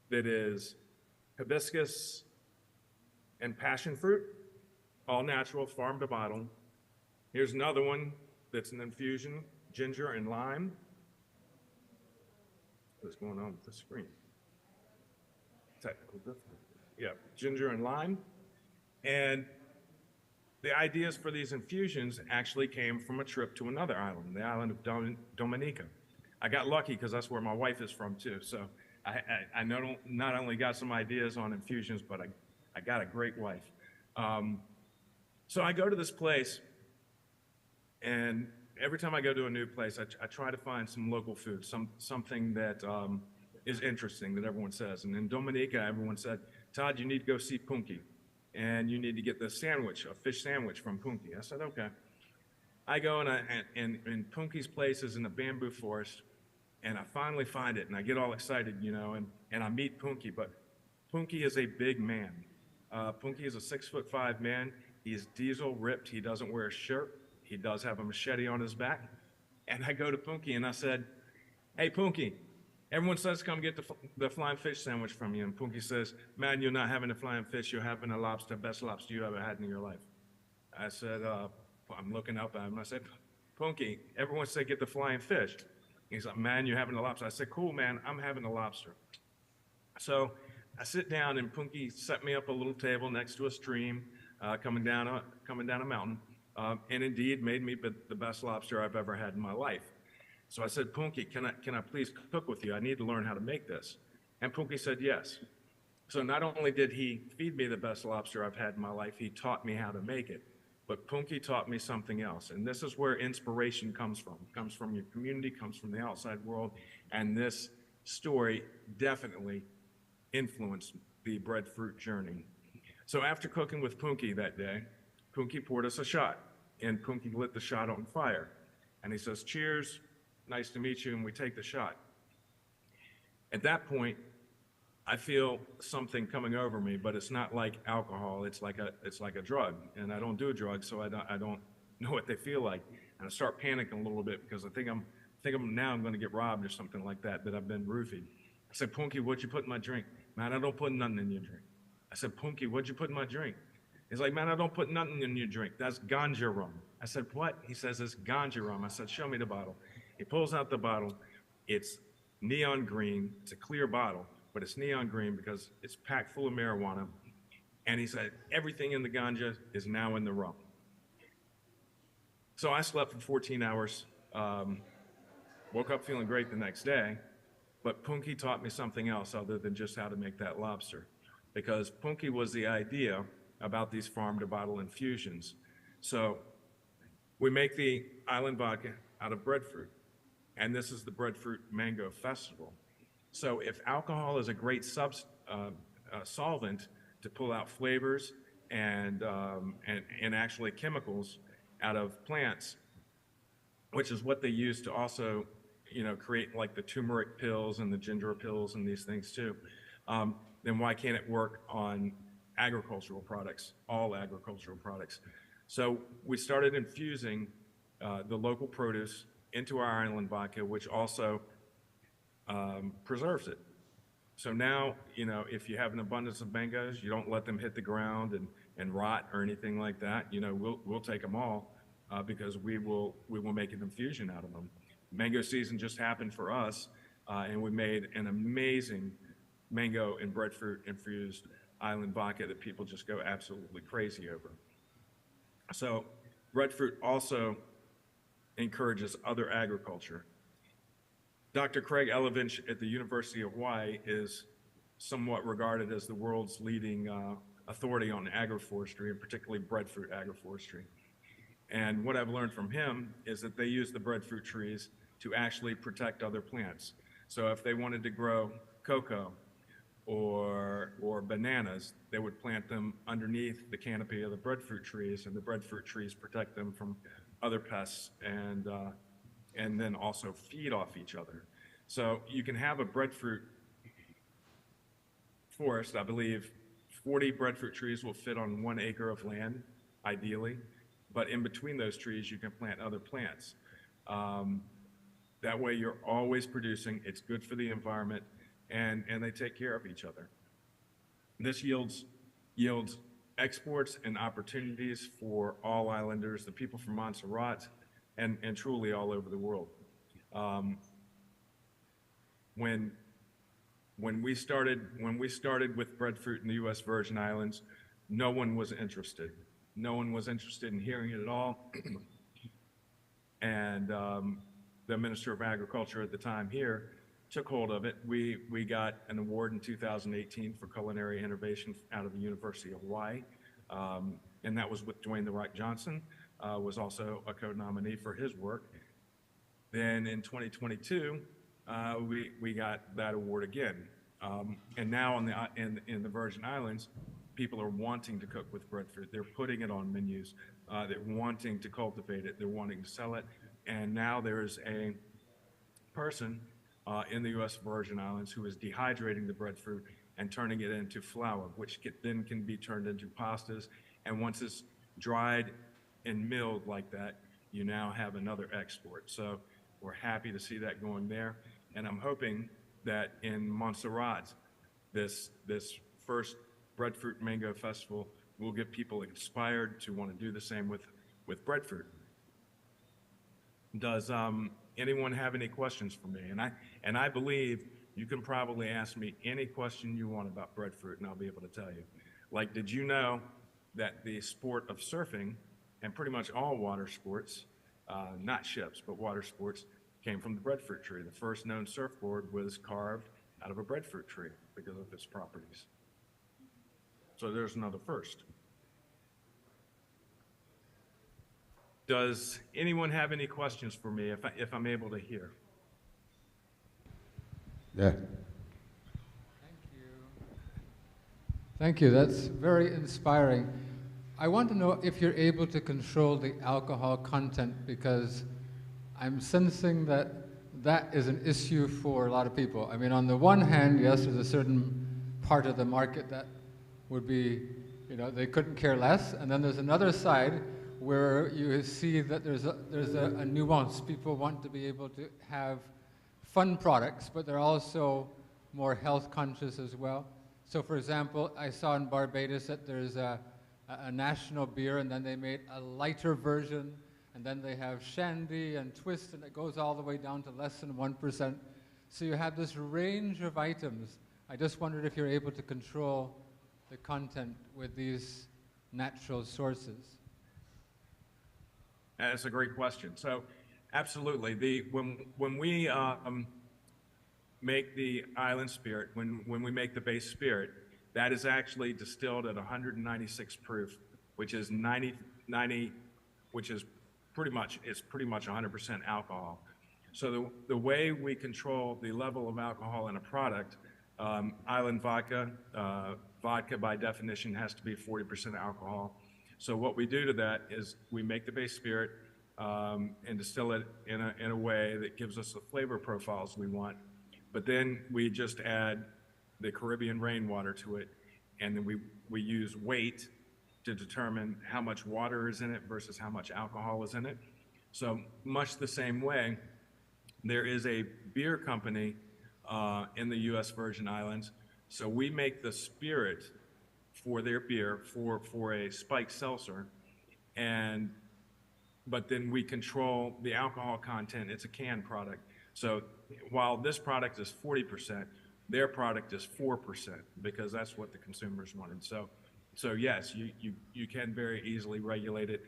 that is hibiscus and passion fruit, all natural, farm to bottle. Here's another one that's an infusion, ginger and lime. What's going on with the screen? Technical difficulty. Yeah, ginger and lime. And the ideas for these infusions actually came from a trip to another island, the island of Dominica. I got lucky because that's where my wife is from too. So I not only got some ideas on infusions, but I got a great wife. So I go to this place, and every time I go to a new place, I try to find some local food, something that is interesting that everyone says. And in Dominica, everyone said, Todd, you need to go see punky. and you need to get this sandwich, a fish sandwich from Punky. I said, okay. I go and Punky's place is in the bamboo forest, and I finally find it, and I get all excited, you know, and I meet Punky, but Punky is a big man. Punky is a 6'5" man. He is diesel ripped. He doesn't wear a shirt. He does have a machete on his back. And I go to Punky and I said, hey, Punky, everyone says come get the flying fish sandwich from you. And Punky says, man, you're not having a flying fish. You're having a lobster, best lobster you ever had in your life. I said, I'm looking up at him. I said, Punky, everyone said get the flying fish. He's like, man, you're having a lobster. I said, cool, man, I'm having a lobster. So I sit down and Punky set me up a little table next to a stream coming down a mountain, and indeed made me the best lobster I've ever had in my life. So I said, Punky, can I please cook with you? I need to learn how to make this. And Punky said yes. So not only did he feed me the best lobster I've had in my life, he taught me how to make it. But Punky taught me something else, and this is where inspiration comes from. It comes from your community, comes from the outside world, and this story definitely influenced the Breadfruit journey. So after cooking with Punky that day, Punky poured us a shot, and Punky lit the shot on fire. And he says, cheers, nice to meet you, and we take the shot. At that point, I feel something coming over me, but it's not like alcohol, it's like a drug. And I don't do drugs, so I don't know what they feel like. And I start panicking a little bit because I think I'm gonna get robbed or something like that I've been roofied. I said, Punky, what'd you put in my drink? Man, I don't put nothing in your drink. I said, Punky, what'd you put in my drink? He's like, man, I don't put nothing in your drink. That's ganja rum. I said, what? He says, it's ganja rum. I said, show me the bottle. He pulls out the bottle. It's neon green. It's a clear bottle, but it's neon green because it's packed full of marijuana. And he said, everything in the ganja is now in the rum. So I slept for 14 hours, woke up feeling great the next day, but Punky taught me something else other than just how to make that lobster. Because Punky was the idea about these farm-to-bottle infusions. So we make the island vodka out of breadfruit, and this is the Breadfruit Mango Festival. So if alcohol is a great solvent to pull out flavors and actually chemicals out of plants, which is what they use to also, create like the turmeric pills and the ginger pills and these things too, then why can't it work on agricultural products, all agricultural products? So we started infusing the local produce into our island vodka, which also preserves it. So now, if you have an abundance of mangoes, you don't let them hit the ground and rot or anything like that. We'll take them all because we will make an infusion out of them. Mango season just happened for us, and we made an amazing mango and breadfruit infused island vodka that people just go absolutely crazy over. So breadfruit also encourages other agriculture. Dr. Craig Elovich at the University of Hawaii is somewhat regarded as the world's leading authority on agroforestry, and particularly breadfruit agroforestry. And what I've learned from him is that they use the breadfruit trees to actually protect other plants. So if they wanted to grow cocoa or bananas, they would plant them underneath the canopy of the breadfruit trees, and the breadfruit trees protect them from other pests and then also feed off each other. So you can have a breadfruit forest. I believe 40 breadfruit trees will fit on 1 acre of land, ideally, but in between those trees you can plant other plants. That way you're always producing, it's good for the environment, and they take care of each other. This yields exports and opportunities for all islanders, the people from Montserrat, and truly all over the world. When we started with breadfruit in the U.S. Virgin Islands, no one was interested. No one was interested in hearing it at all. And the Minister of Agriculture at the time here took hold of it. We got an award in 2018 for culinary innovation out of the University of Hawaii, and that was with Dwayne "The Rock" Johnson, was also a co-nominee for his work. Then in 2022, we got that award again. And now in the Virgin Islands, people are wanting to cook with breadfruit. They're putting it on menus. They're wanting to cultivate it. They're wanting to sell it. And now there's a person in the U.S. Virgin Islands who is dehydrating the breadfruit and turning it into flour, which then can be turned into pastas. And once it's dried and milled like that, you now have another export. So we're happy to see that going there. And I'm hoping that in Montserrat, this first Breadfruit Mango Festival will get people inspired to want to do the same with breadfruit. Does anyone have any questions for me? And I believe you can probably ask me any question you want about breadfruit, and I'll be able to tell you. Like, did you know that the sport of surfing, and pretty much all water sports, not ships, but water sports, came from the breadfruit tree? The first known surfboard was carved out of a breadfruit tree because of its properties. So there's another first. Does anyone have any questions for me if I'm able to hear? Yeah. Thank you. That's very inspiring. I want to know if you're able to control the alcohol content, because I'm sensing that that is an issue for a lot of people. I mean, on the one hand, yes, there's a certain part of the market that would be, you know, they couldn't care less. And then there's another side where you see that there's a nuance. People want to be able to have fun products, but they're also more health conscious as well. So for example, I saw in Barbados that there's a national beer, and then they made a lighter version, and then they have shandy and twist, and it goes all the way down to less than 1%. So you have this range of items. I just wondered if you're able to control the content with these natural sources. That's a great question. So, absolutely. When we make the island spirit, when we make the base spirit, that is actually distilled at 196 proof, which is which is pretty much 100% alcohol. So the way we control the level of alcohol in a product, island vodka, vodka by definition has to be 40% alcohol. So what we do to that is we make the base spirit and distill it in a way that gives us the flavor profiles we want. But then we just add the Caribbean rainwater to it, and then we use weight to determine how much water is in it versus how much alcohol is in it. So much the same way, there is a beer company in the U.S. Virgin Islands. So we make the spirit for their beer for a spiked seltzer, but then we control the alcohol content. It's a canned product. So while this product is 40%, their product is 4% because that's what the consumers wanted. So yes, you can very easily regulate it,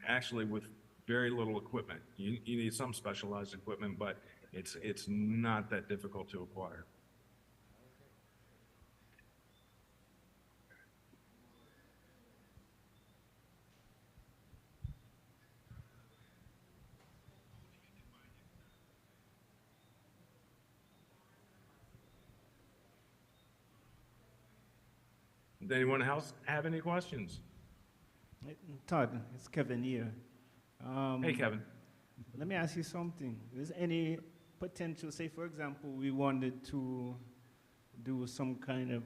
actually with very little equipment. You need some specialized equipment, but it's not that difficult to acquire. Does anyone else have any questions? Todd, it's Kevin here. Hey, Kevin. Let me ask you something. Is any potential, say for example, we wanted to do some kind of,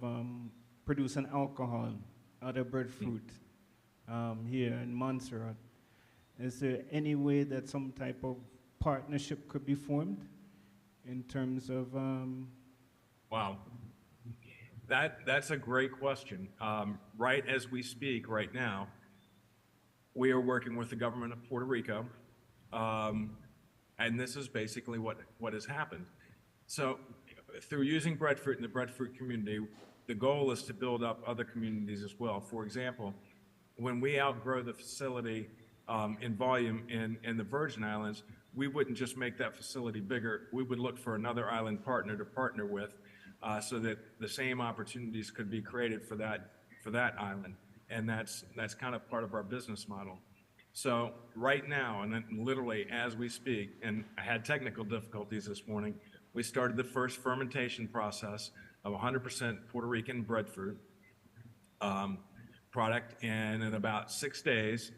produce an alcohol out of breadfruit here in Montserrat. Is there any way that some type of partnership could be formed in terms of? Wow. That's a great question. Right as we speak right now, we are working with the government of Puerto Rico, and this is basically what has happened. So through using breadfruit in the breadfruit community, the goal is to build up other communities as well. For example, when we outgrow the facility in volume in the Virgin Islands, we wouldn't just make that facility bigger, we would look for another island partner to partner with, so that the same opportunities could be created for that island, and that's kind of part of our business model. So right now, and then literally as we speak, and I had technical difficulties this morning, we started the first fermentation process of 100% Puerto Rican breadfruit, product, and in about 6 days,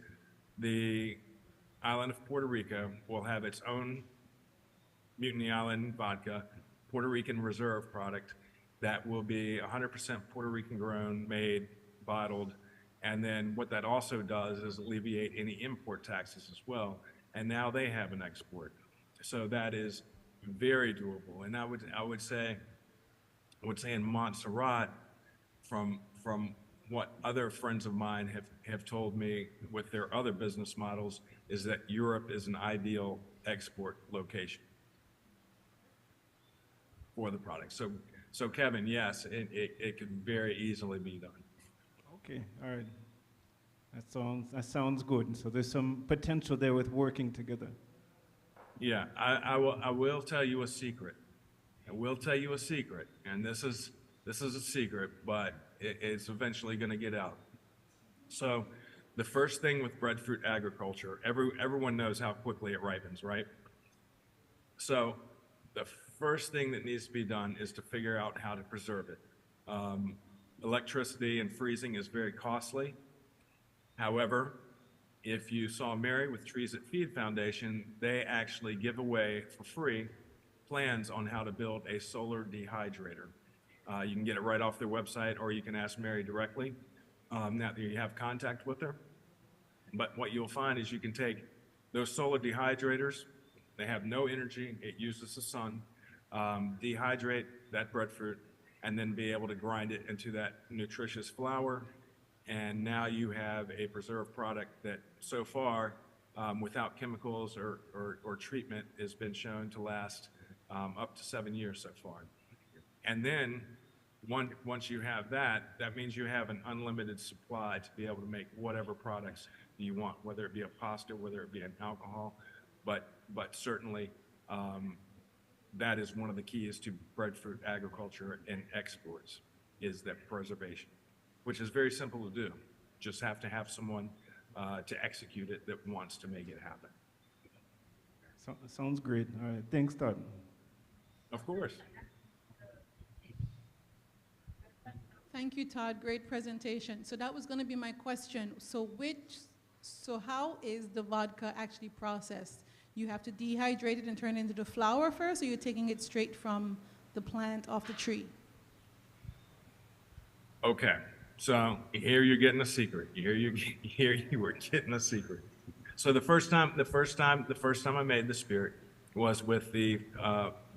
the island of Puerto Rico will have its own Mutiny Island vodka, Puerto Rican reserve product that will be 100% Puerto Rican grown, made, bottled, and then what that also does is alleviate any import taxes as well. And now they have an export, so that is very doable. And I would say in Montserrat, from what other friends of mine have told me with their other business models, is that Europe is an ideal export location for the product. So Kevin, yes, it could very easily be done. Okay, all right. That sounds good. So there's some potential there with working together. Yeah, I will tell you a secret. I will tell you a secret, and this is a secret, but it's eventually going to get out. So the first thing with breadfruit agriculture, everyone knows how quickly it ripens, right? So the first thing that needs to be done is to figure out how to preserve it. Electricity and freezing is very costly. However, if you saw Mary with Trees That Feed Foundation, they actually give away for free plans on how to build a solar dehydrator. You can get it right off their website, or you can ask Mary directly now that you have contact with her. But what you'll find is you can take those solar dehydrators, they have no energy, it uses the sun, dehydrate that breadfruit, and then be able to grind it into that nutritious flour. And now you have a preserved product that so far, without chemicals or treatment, has been shown to last up to 7 years so far. And then once you have that, that means you have an unlimited supply to be able to make whatever products you want, whether it be a pasta, whether it be an alcohol, but certainly that is one of the keys to breadfruit agriculture and exports, is that preservation, which is very simple to do. Just have to have someone to execute it that wants to make it happen. Sounds great. All right, thanks, Todd. Of course. Thank you, Todd. Great presentation. So that was going to be my question. So how is the vodka actually processed? You have to dehydrate it and turn it into the flour first, or you're taking it straight from the plant off the tree? Okay, so here you're getting a secret. Here you were getting a secret. So the first time I made the spirit was with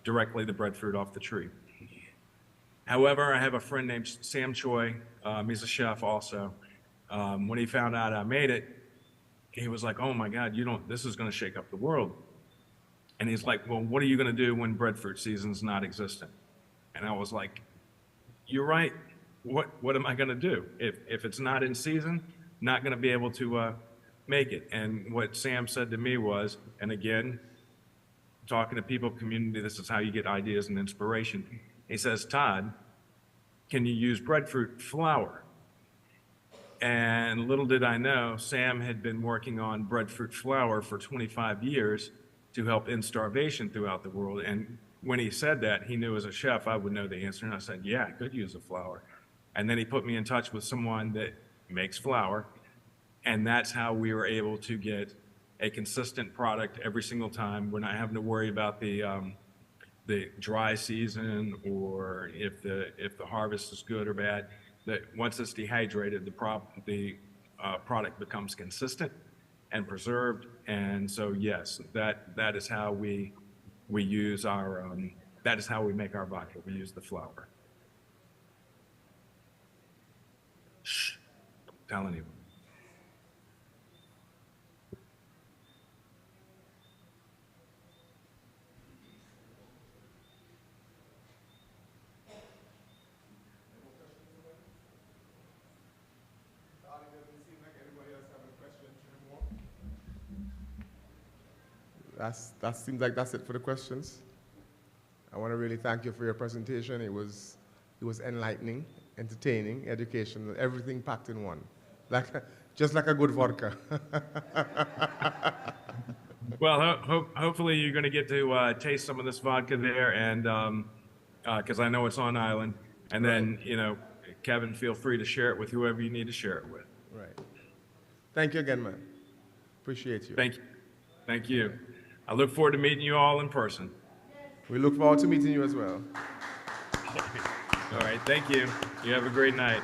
directly the breadfruit off the tree. However, I have a friend named Sam Choi. He's a chef also. When he found out I made it, he was like, "Oh my God, this is going to shake up the world." And he's like, "Well, what are you going to do when breadfruit season's not existent?" And I was like, "You're right. What am I going to do? If it's not in season, not going to be able to make it." And what Sam said to me was, and again, talking to people, community, this is how you get ideas and inspiration. He says, "Todd, can you use breadfruit flour?" And little did I know, Sam had been working on breadfruit flour for 25 years to help end starvation throughout the world. And when he said that, he knew as a chef I would know the answer. And I said, "Yeah, I could use the flour." And then he put me in touch with someone that makes flour. And that's how we were able to get a consistent product every single time. We're not having to worry about the dry season or if the harvest is good or bad. That once it's dehydrated, the product becomes consistent and preserved. And so yes, that is how we use that is how we make our vodka. We use the flour. Shh, don't tell anyone. That seems like that's it for the questions. I want to really thank you for your presentation. It was enlightening, entertaining, educational, everything packed in one, just like a good vodka. Well, hopefully you're going to get to taste some of this vodka there, and because I know it's on island, and then Kevin, feel free to share it with whoever you need to share it with. Right. Thank you again, man. Appreciate you. Thank you. Thank you. I look forward to meeting you all in person. We look forward to meeting you as well. All right, thank you. You have a great night.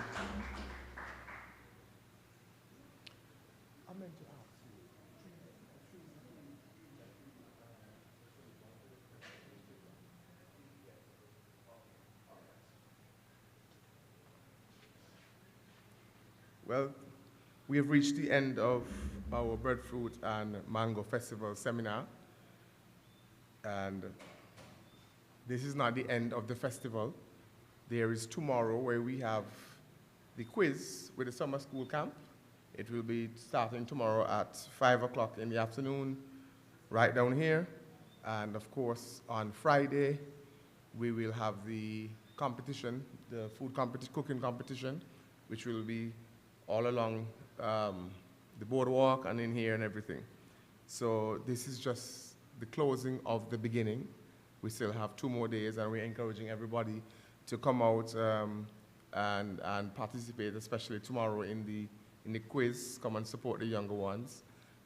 Well, we have reached the end of our Breadfruit and Mango Festival seminar. And this is not the end of the festival. There is tomorrow where we have the quiz with the summer school camp. It will be starting tomorrow at 5 o'clock in the afternoon, right down here. And of course, on Friday, we will have the competition, the cooking competition, which will be all along the boardwalk and in here and everything. So this is just the closing of the beginning. We still have 2 more days, and we're encouraging everybody to come out and participate, especially tomorrow in the quiz. Come and support the younger ones.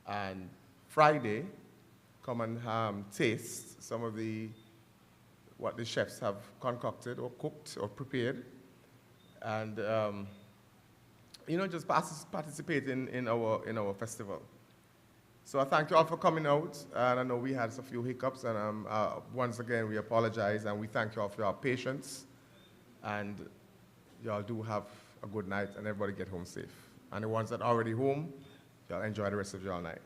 And Friday, come and taste some of what the chefs have concocted or cooked or prepared. And just participate in our festival. So I thank you all for coming out, and I know we had a few hiccups, and once again we apologize, and we thank you all for your patience, and y'all do have a good night, and everybody get home safe. And the ones that are already home, y'all enjoy the rest of your night.